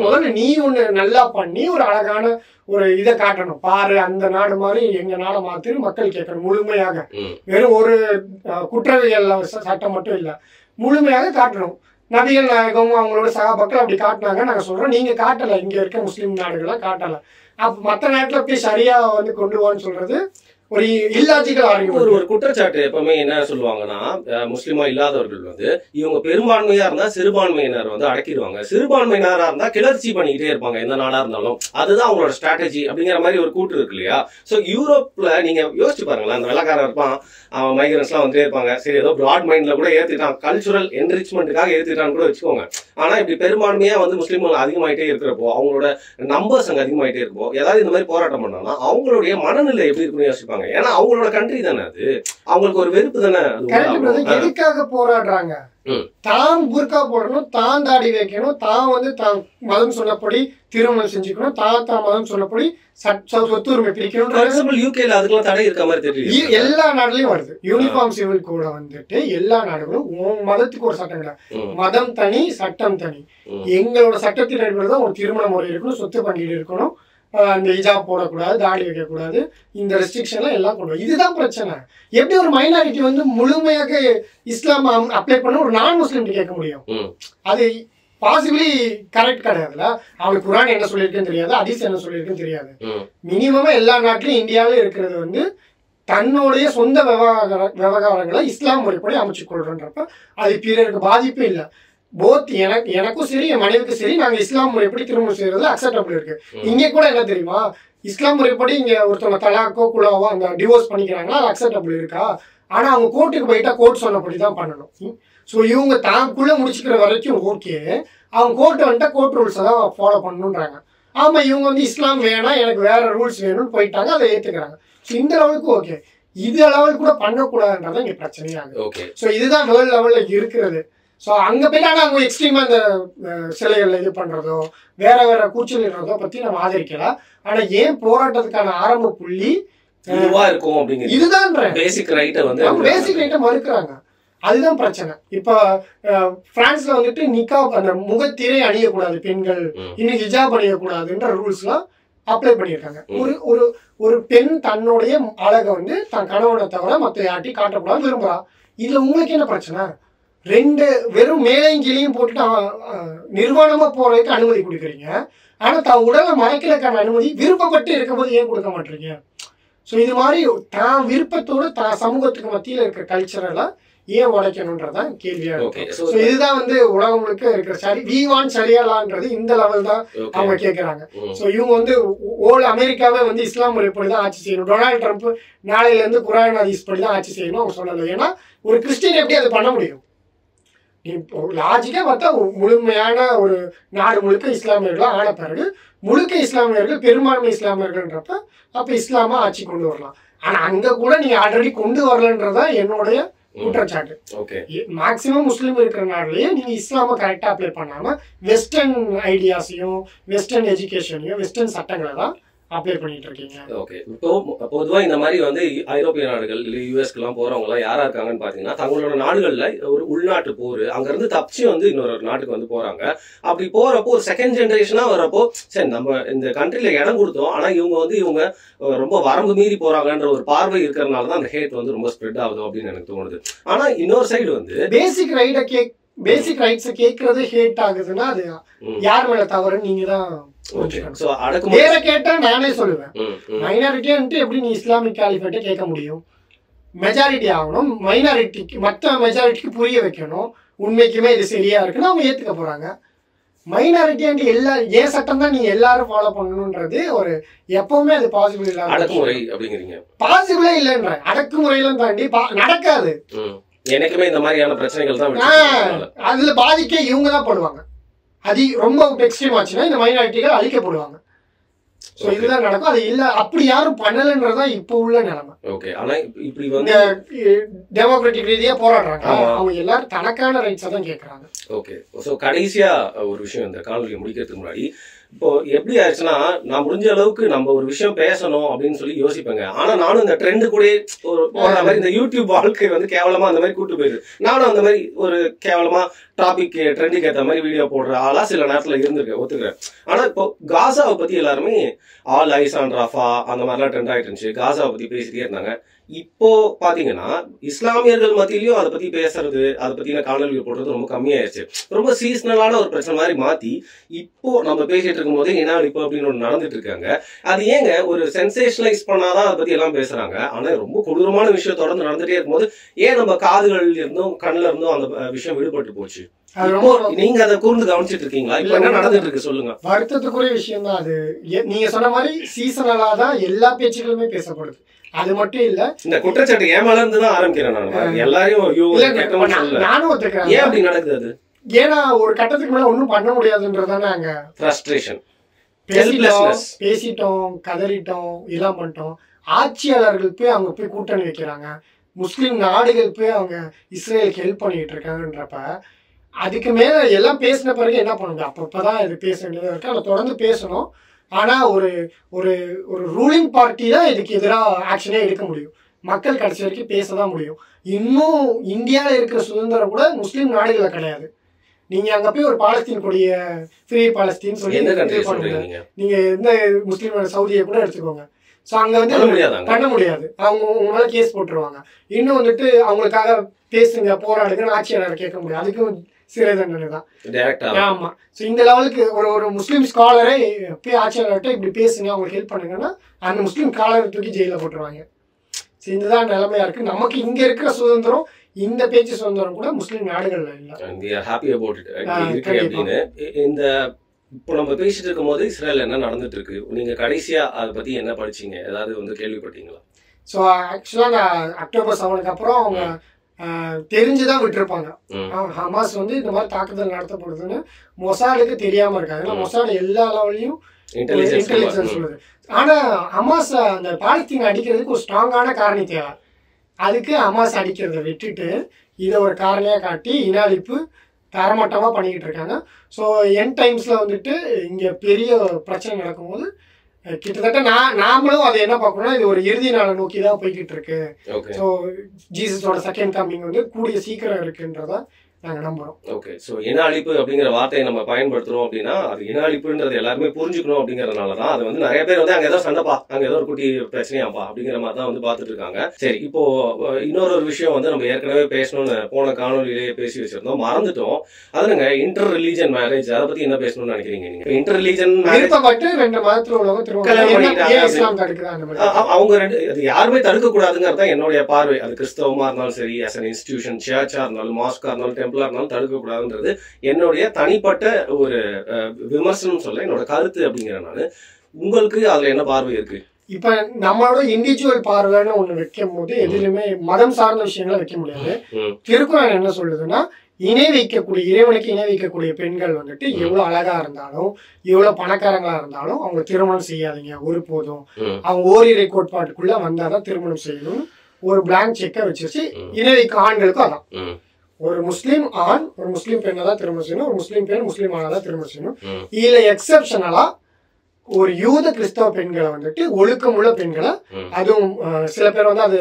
முதல்ல நீ ஒண்ணு நல்லா பண்ணி ஒரு அழகான ஒரு இதை காட்டணும், பாரு அந்த நாடு மாதிரி எங்க நாடை மாத்தி மக்கள் கேட்கணும் முழுமையாக. வெறும் ஒரு குற்றவியல் சட்டம் மட்டும் இல்ல, முழுமையாக காட்டணும். நபிகள் நாயகம் அவங்களோட சகாபாக்கள் அப்படி காட்டினாங்க. நாங்க சொல்றோம், நீங்க காட்டல, இங்க இருக்க முஸ்லீம் நாடுகளை காட்டல. அப்ப மற்ற நாட்டுல போய் சரியா வந்து கொண்டு வான்னு சொல்றது ஒரு இல்லாஜிக்கல் ஆர்குமெண்ட். ஒரு குற்றச்சாட்டு எப்பவுமே என்ன சொல்லுவாங்கன்னா, முஸ்லிமா இல்லாதவர்கள் வந்து இவங்க பெரும்பான்மையா இருந்தா சிறுபான்மையினர் வந்து அடக்கிடுவாங்க, சிறுபான்மையினரா இருந்தா கிளர்ச்சி பண்ணிக்கிட்டே இருப்பாங்க எந்த நாடா இருந்தாலும், அதுதான் அவங்களோட ஸ்ட்ராட்டஜி அப்படிங்கிற மாதிரி ஒரு கூட்டு இருக்கு இல்லையா. சோ யூரோப்ல நீங்க யோசிச்சு பாருங்களேன், அந்த வெள்ளக்காரன் இருப்பான், அவன் மைக்ரன்ஸ் எல்லாம் வந்துட்டே இருப்பாங்க. சரி, ஏதோ பிராட் மைண்ட்ல கூட ஏத்திட்டான், கல்ச்சுரல் என்ரிச்மெண்ட்டுக்காக ஏத்திட்டான்னு கூட வச்சுக்கோங்க. ஆனா இப்படி பெரும்பான்மையா வந்து முஸ்லீம்கள் அதிகமாயிட்டே இருக்கிறப்போ, அவங்களோட நம்பர்ஸ் அங்க அதிகமாயிட்டே இருப்போம், ஏதாவது இந்த மாதிரி போராட்டம் பண்ணாங்கன்னா அவங்களுடைய மனநிலை எப்படி இருக்குன்னு யோசிப்பாங்க. போராடுவாங்க. ஏன்னா அவங்களோட கண்ட்ரி தானே அது, அவங்களுக்கு ஒரு வெறுப்பு தானே. எதுக்காக போராடுறாங்க? தான் புர்கா போடணும், தான் தாடி வைக்கணும், தான் வந்து தான் மதம் சொன்னபடி திருமணம் செஞ்சுக்கணும், தான் மதம் சொன்னபடி சொத்து உரிமை பிரிக்கணும். யூகேல அதுக்கெல்லாம் தடை இருக்க மாதிரி தெரியும். எல்லா நாடுலயும் வருது யூனிஃபார்ம் சிவில் கோட வந்துட்டு. எல்லா நாடுகளும் மதத்துக்கு ஒரு சட்டம் கிடையாது, மதம் தனி சட்டம் தனி. எங்களோட சட்டத்தின் அடிப்படையில் தான் ஒரு திருமண முறை இருக்கணும், சொத்து பங்கீடு இருக்கணும், இந்த ஹிஜாப் போடக்கூடாது, தாடி வைக்கக்கூடாது, இந்த ரெஸ்ட்ரிக்ஷன்லாம் எல்லாம் கொண்டு வரும். இதுதான் பிரச்சனை. எப்படி ஒரு மைனாரிட்டி வந்து முழுமையாக இஸ்லாம் அப்ளை பண்ண ஒரு நான் முஸ்லீம் கேட்க முடியும்? அது பாசிபிளி கரெக்ட் கிடையாதுல்ல. அவனுக்கு குரான் என்ன சொல்லியிருக்குன்னு தெரியாது, ஹதீஸ் என்ன சொல்லியிருக்குன்னு தெரியாது. மினிமமா எல்லா நாட்டிலும் இந்தியாவிலும் இருக்கிறது வந்து தன்னுடைய சொந்த விவகாரங்களை இஸ்லாம் முறைப்படி அமைச்சு கொள்றன்றப்ப அது பிறருக்கு பாதிப்பே இல்லை. போத் எனக்கும் சரி என் மனைவிக்கும் சரி நாங்க இஸ்லாம் முறைப்படி திருமணம் செய்யறது அக்செப்டபிள் இருக்கு. இங்க கூட என்ன தெரியுமா, இஸ்லாம் முறைப்படி இங்க ஒருத்தவங்க தலாக்கோ குலாவோ அந்த டிவோர்ஸ் பண்ணிக்கிறாங்களா, அது அக்செப்டபிள் இருக்கா? ஆனா அவங்க கோர்ட்டுக்கு போயிட்டா கோர்ட் சொன்னபடி தான் பண்ணணும். ஸோ இவங்க தாக்குள்ள முடிச்சுக்கிற வரைக்கும் ஓகே, அவங்க கோர்ட்டு வந்துட்டா கோர்ட் ரூல்ஸை தான் ஃபாலோ பண்ணணுன்றாங்க. ஆமா, இவங்க வந்து இஸ்லாம் வேணாம் எனக்கு வேற ரூல்ஸ் வேணும்னு போயிட்டாங்க, அதை ஏத்துக்கிறாங்க. ஸோ இந்த லெவலுக்கு ஓகே, இது லெவல் கூட பண்ணக்கூடாதுன்றதான் இங்க பிரச்சனையாகுது. ஸோ இதுதான் வேர்ல்ட் லெவல்ல இருக்கிறது. ஸோ அங்கே போயிட்டாங்க, அவங்க எக்ஸ்ட்ரீமாக இந்த சிலைகளில் இது பண்ணுறதோ வேற வேற கூச்சலிடுறதோ பற்றி நம்ம ஆதரிக்கலாம். ஆனால் ஏன் போராட்டத்துக்கான ஆரம்ப புள்ளி இருக்கும் அப்படிங்கிறது இதுதான் பேசிக் ரைட்டை வந்து பேசிக் ரைட்டை மறுக்கிறாங்க. அதுதான் பிரச்சனை. இப்போ பிரான்ஸ்ல வந்துட்டு நிக்காப் அந்த முகத்திரை அணியக்கூடாது பெண்கள், இன்னும் ஹிஜாப் அணியக்கூடாதுன்ற ரூல்ஸ்லாம் அப்ளை பண்ணியிருக்காங்க. ஒரு ஒரு பெண் தன்னுடைய அழகை வந்து தன் கணவனை தவிர மற்ற யார்ட்டையும் காட்டக்கூடாது விரும்புறா. இதுல உங்களுக்கு என்ன பிரச்சனை? ரெண்டு வெறும் மேலையும் கீழையும் போட்டுட்டு நிர்வாணமா போறதுக்கு அனுமதி கொடுக்குறீங்க, ஆனா தான் உடலை மறைக்கிறதுக்கான அனுமதி விருப்பப்பட்டு இருக்கும்போது ஏன் கொடுக்க மாட்டீங்க? ஸோ இது மாதிரி தான் விருப்பத்தோடு தான் சமூகத்துக்கு மத்தியில் இருக்கிற கல்ச்சரெல்லாம் ஏன் உடைக்கணும்ன்றதான் கேள்வியா இருக்கு. ஸோ இதுதான் வந்து உலகம் முழுக்க இருக்கிற சரி வி வாண்ட் சரியாலான்றது இந்த லெவல் தான் அவங்க கேட்கறாங்க. ஸோ இவங்க வந்து ஓல் அமெரிக்காவே வந்து இஸ்லாம் முறைப்படி தான் ஆட்சி செய்யணும், டொனால்டு ட்ரம்ப் நாளையில இருந்து குரான் ஹதீஸ் படி தான் ஆட்சி செய்யணும் அவங்க சொல்லலை. ஏன்னா ஒரு கிறிஸ்டின் எப்படி அதை பண்ண முடியும்? லாஜிக்கா பார்த்தா முழுமையான ஒரு நாடு முழுக்க இஸ்லாமியர்களாக ஆன பிறகு முழுக்க இஸ்லாமியர்கள் பெரும்பான்மை இஸ்லாமியர்கள்ன்றப்ப அப்ப இஸ்லாமா ஆட்சி கொண்டு வரலாம். ஆனா அங்க கூட நீங்க ஆல்ரெடி கொண்டு வரலன்றதான் என்னுடைய குற்றச்சாட்டு. மேக்சிமம் முஸ்லீம் இருக்கிற நாடுலயே நீங்க இஸ்லாம கரெக்டா அப்ளை பண்ணாம வெஸ்டர்ன் ஐடியாஸையும் வெஸ்டர்ன் எஜுகேஷனையும் வெஸ்டர்ன் சட்டங்களை தான் அப்ளை பண்ணிட்டு இருக்கீங்க. ஓகே, இப்போ பொதுவா இந்த மாதிரி வந்து ஐரோப்பிய நாடுகள் இல்ல யூஎஸ்க்கு எல்லாம் போறவங்க எல்லாம் யாரா இருக்காங்கன்னு பாத்தீங்கன்னா தங்களோட நாடுகள்ல ஒரு உள்நாட்டு போர் அங்க இருந்து தப்பிச்சு வந்து இன்னொரு நாட்டுக்கு வந்து போறாங்க. அப்படி போறப்போ ஒரு செகண்ட் ஜெனரேஷனா வரப்போ சரி நம்ம இந்த கண்ட்ரில இடம் கொடுத்தோம், ஆனா இவங்க ரொம்ப வரம்பு மீறி போறாங்கன்ற ஒரு பார்வை இருக்கிறதுனாலதான் அந்த ஹேட் வந்து ரொம்ப ஸ்ப்ரெட் ஆகுது அப்படின்னு எனக்கு தோணுது. ஆனா இன்னொரு சைடு வந்து பேசிக் ரைட்ஸ் கேட்கறது ஹேட் ஆகுதுன்னா அது யார் மேல தவறுன்னு நீங்க தான் வேற கேட்டா நானே சொல்லுவேன். மைனாரிட்டியான்ட்டு எப்படி நீ இஸ்லாமிக் காலிஃபேட்டை கேட்க முடியும்? மெஜாரிட்டி ஆகணும், மைனாரிட்டிக்கு மற்ற மெஜாரிட்டிக்கு புரிய வைக்கணும், உண்மைக்குமே இது சரியா இருக்குன்னு அவங்க ஏத்துக்க போறாங்க. மைனாரிட்டியான்ட்டு எல்லா ஏன் சட்டம் தான் நீங்க எல்லாரும் ஃபாலோ பண்ணணும்ன்றது ஒரு எப்பவுமே அது பாசிபிள் இல்லாத பாசிபிளே இல்லைன்ற அடக்குமுறையெல்லாம் தாண்டி நடக்காது. எனக்குமே இந்த மாதிரியான பிரச்சனைகள் தான் அதுல பாதிக்க இவங்க தான் படுவாங்க. அது ரொம்ப எக்ஸ்ட்ரீம் ஆச்சுன்னா இந்த மைனாரிட்டிகள் அழிக்கப்படுவாங்க. சோ இதுதான் நடக்கும். அது இல்ல அப்படி யாரும் பண்ணலன்றதான் இப்ப உள்ள நிலைமை. ஓகே, ஆனா இப்படி வந்து டெமோக்ராட்டிக் ரீதியா போராடுறாங்க, அவங்க எல்லாரும் தனக்கான ரைட்ஸை தான் கேட்கறாங்க. ஓகே, சோ கடைசியா ஒரு விஷயம் இந்த காணொலியை முடிக்கிறதுக்கு முன்னாடி இப்போ எப்படி ஆயிடுச்சுன்னா நான் முடிஞ்ச அளவுக்கு நம்ம ஒரு விஷயம் பேசணும் அப்படின்னு சொல்லி யோசிப்பேங்க. ஆனா நானும் இந்த ட்ரெண்டு கூட போற மாதிரி இந்த யூடியூப் வாழ்க்கை வந்து கேவலமா அந்த மாதிரி கூட்டு போயிடுது. நானும் அந்த மாதிரி ஒரு கேவலமா டாபிக் ட்ரெண்டுக்கு ஏற்ற மாதிரி வீடியோ போடுற ஆளா சில நேரத்துல இருந்திருக்கேன், ஒத்துக்கிறேன். ஆனா இப்போ காசாவை பத்தி எல்லாருமே ஆல் ஐஸ் ஆன் ராஃபா அந்த மாதிரிலாம் ட்ரெண்ட் ஆயிட்டு இருந்துச்சு, காசாவை பத்தி பேசிட்டே இருந்தாங்க. இப்போ பாத்தீங்கன்னா இஸ்லாமியர்கள் மத்தியிலயும் அதை பத்தி பேசுறது அதை பத்தின காணொலிகள் போடுறது ரொம்ப கம்மியாயிருச்சு. ரொம்ப சீசனலான ஒரு பிரச்சனை மாதிரி மாத்தி இப்போ நம்ம பேசிட்டு இருக்கும் போதே ஏன்னா இப்போ அப்படின்னு ஒன்று நடந்துட்டு இருக்காங்க. அது ஏங்க ஒரு சென்சேஷனலைஸ் பண்ணாதான் அதை பத்தி எல்லாம் பேசுறாங்க. ஆனா ரொம்ப கொடூரமான விஷயம் தொடர்ந்து நடந்துட்டே இருக்கும்போது ஏன் நம்ம காதுகள் இருந்தும் கண்ணுல இருந்தும் அந்த விஷயம் விடுபட்டு போச்சு? நீங்க அதை கூர்ந்து கவனிச்சிட்டு இருக்கீங்களா? இப்ப என்ன நடந்துட்டு இருக்கு சொல்லுங்க. வருத்தத்துக்குரிய விஷயம் தான் அது. நீங்க சொன்ன மாதிரி சீசனலா தான் எல்லா பேச்சுகளுமே பேசப்படுது. அது மட்டும் இல்ல, இந்த குற்றச்சாட்டு ஏமால இருந்து தான் ஆரம்பிக்கிறேன் நான். எல்லாரையும் நானும் ஒத்துக்கிறேன். ஏன் அப்படி நடக்குது? அது ஏன்னா ஒரு கட்டத்துக்கு மேல ஒன்னும் பண்ண முடியாதுன்றதானே அங்க ஃப்ரஸ்ட்ரேஷன். பேசிட்டோம், கதறிட்டோம், இதெல்லாம் பண்ணிட்டோம். ஆட்சியாளர்கள் போய் அவங்க போய் கூட்டணி வைக்கிறாங்க, முஸ்லீம் நாடுகள் போய் அவங்க இஸ்ரேலுக்கு ஹெல்ப் பண்ணிட்டு இருக்காங்கன்றப்ப அதுக்கு மேலே எல்லாம் பேசின பிறகு என்ன பண்ணுங்க, அப்பப்பதான் இது பேச வேண்டியதாக இருக்கு. அதை தொடர்ந்து பேசணும். ஆனால் ஒரு ஒரு ஒரு ரூலிங் பார்ட்டி தான் இதுக்கு எதிராக ஆக்ஷனே எடுக்க முடியும். மக்கள் கடைசி வரைக்கும் பேச தான் முடியும். இன்னும் இந்தியாவில் இருக்கிற சுதந்திரம் கூட முஸ்லீம் நாடுகளில் கிடையாது. நீங்க அங்க போய் ஒரு பாலஸ்தீன் கொடிய ஃப்ரீ பாலஸ்தீன் சொல்லி நீங்க எந்த முஸ்லீம் சவுதியை கூட எடுத்துக்கோங்க. ஸோ அங்க வந்து பண்ண முடியாது, அவங்க உங்க மேல கேஸ் போட்டுருவாங்க. இன்னும் வந்துட்டு அவங்களுக்காக பேசுங்க போராடுங்கன்னு ஆட்சியாளர் கேட்க முடியாது, அதுக்கும் சிறை தண்டனை தான். ஆமா. ஸோ இந்த லெவலுக்கு ஒரு ஒரு முஸ்லீம் ஸ்காலரை போய் ஆட்சியாளர்கிட்ட இப்படி பேசுங்க அவங்களுக்கு ஹெல்ப் பண்ணுங்கன்னா அந்த முஸ்லீம் ஸ்காலரை தூக்கி ஜெயில போட்டுருவாங்க. ஸோ இதுதான் நிலைமையா இருக்கு. நமக்கு இங்க இருக்கிற சுதந்திரம், இந்த பேச்சு சுதந்திரம் கூட முஸ்லீம் நாடுகள்ல இல்லை. இந்த இப்போ நம்ம பேசிட்டு இருக்கும் போது இஸ்ரேல் என்ன நடந்துட்டு இருக்கு, நீங்க கடைசியா அதை பத்தி என்ன படிச்சீங்க, ஏதாவது வந்து கேள்விப்பட்டீங்களா? ஸோ ஆக்சுவலா நான் அக்டோபர் 7க்கு அப்புறம் அவங்க தெரிஞ்சுதான் விட்டுருப்பாங்க. ஹமாஸ் வந்து இந்த மாதிரி தாக்குதல் நடத்தப்படுதுன்னு மொசாடுக்கு தெரியாம இருக்காது. ஏன்னா மொசாடு எல்லா லெவலையும் இன்டெலிஜென்ஸ் சொல்லுது. ஆனா ஹமாஸ் அந்த பாலஸ்தீன் அடிக்கிறதுக்கு ஒரு ஸ்ட்ராங்கான காரணம் தேவை. அதுக்கு ஹமாஸ் அடிக்கிறத விட்டுட்டு இதை ஒரு காரணியா காட்டி இன அழிப்பு தரமட்டமா பண்ணிக்கிட்டு இருக்காங்க. ஸோ என் டைம்ஸ்ல வந்துட்டு இங்க பெரிய பிரச்சனை நடக்கும்போது கிட்டத்தட்ட நாமளும் அதை என்ன பார்க்கணும்னா இது ஒரு இறுதி நாளை நோக்கி தான் போய்கிட்டு இருக்கு. ஸோ ஜீசஸோட செகண்ட் கம்மிங் வந்து கூடிய சீக்கிரம் இருக்குன்றதா நாங்க நம்புறோம். ஓகே. ஸோ இன அழிப்பு அப்படிங்கிற வார்த்தையை நம்ம பயன்படுத்துறோம் அப்படின்னா அது இன அழிப்புன்றது எல்லாருமே புரிஞ்சுக்கணும் அப்படிங்கறதுனாலதான் அது வந்து நிறைய பேர் வந்து அங்க ஏதோ சண்டைப்பா, அங்க ஏதோ ஒரு குட்டி பிரச்சனையாப்பா அப்படிங்கிற மாதிரி தான் வந்து பாத்துட்டு இருக்காங்க. சரி, இப்போ இன்னொரு விஷயம் வந்து நம்ம ஏற்கனவே பேசணும்னு போன காணொலியிலேயே பேசி வச்சிருந்தோம், மறந்துட்டோம். அதுங்க இன்டர் ரிலீஜன் மேரேஜ், அதை பத்தி என்ன பேசணும்னு நினைக்கிறீங்க நீங்க? இன்டர் ரிலீஜன் அவங்க அது யாருமே தடுக்க கூடாதுங்கிறதா என்னுடைய பார்வை. அது கிறிஸ்தவமா இருந்தாலும் சரி, as an institution, சர்ச்சா இருந்தாலும், மாஸ்கா இருந்தாலும், தடுக்க கூடாதுன்றது என்னுடைய தனிப்பட்ட ஒரு விமர்சனம் சொல்ல என்னோட கருத்து அப்படிங்கிறனால உங்களுக்கு அதுல என்ன பார்வை இருக்கு? இப்ப நம்மளோட இண்டிவிஜுவல் பார்வைன்னு ஒண்ணு வைக்கும் போது எதுலையுமே மதம் சார்ந்த விஷயங்களை வைக்க முடியாது. திருக்குறள் என்ன சொல்லுதுன்னா, இணை வைக்கக்கூடிய இறைவனுக்கு இணை வைக்கக்கூடிய பெண்கள் வந்துட்டு எவ்வளவு அழகா இருந்தாலும் எவ்வளவு பணக்காரங்களா இருந்தாலும் அவங்க திருமணம் செய்யாதீங்க ஒருபோதும். அவங்க ஓரிரை கோட்பாட்டுக்குள்ள வந்தாதான் திருமணம் செய்யணும். ஒரு பிளாங்க் செக்கை வச்சிருச்சு. இணை வைக்க ஆண்களுக்கும் அதான், ஒரு முஸ்லீம் ஆண் ஒரு முஸ்லீம் பெண்ணை தான் திருமணம் செய்யணும், ஒரு முஸ்லீம் பெண் முஸ்லீம் ஆணை தான் திருமணம் செய்யணும். இதுல எக்ஸப்ஷனலா ஒரு யூத கிறிஸ்தவ பெண்களை வந்துட்டு ஒழுக்கமுள்ள பெண்களை, அதுவும் சில பேர் வந்து அது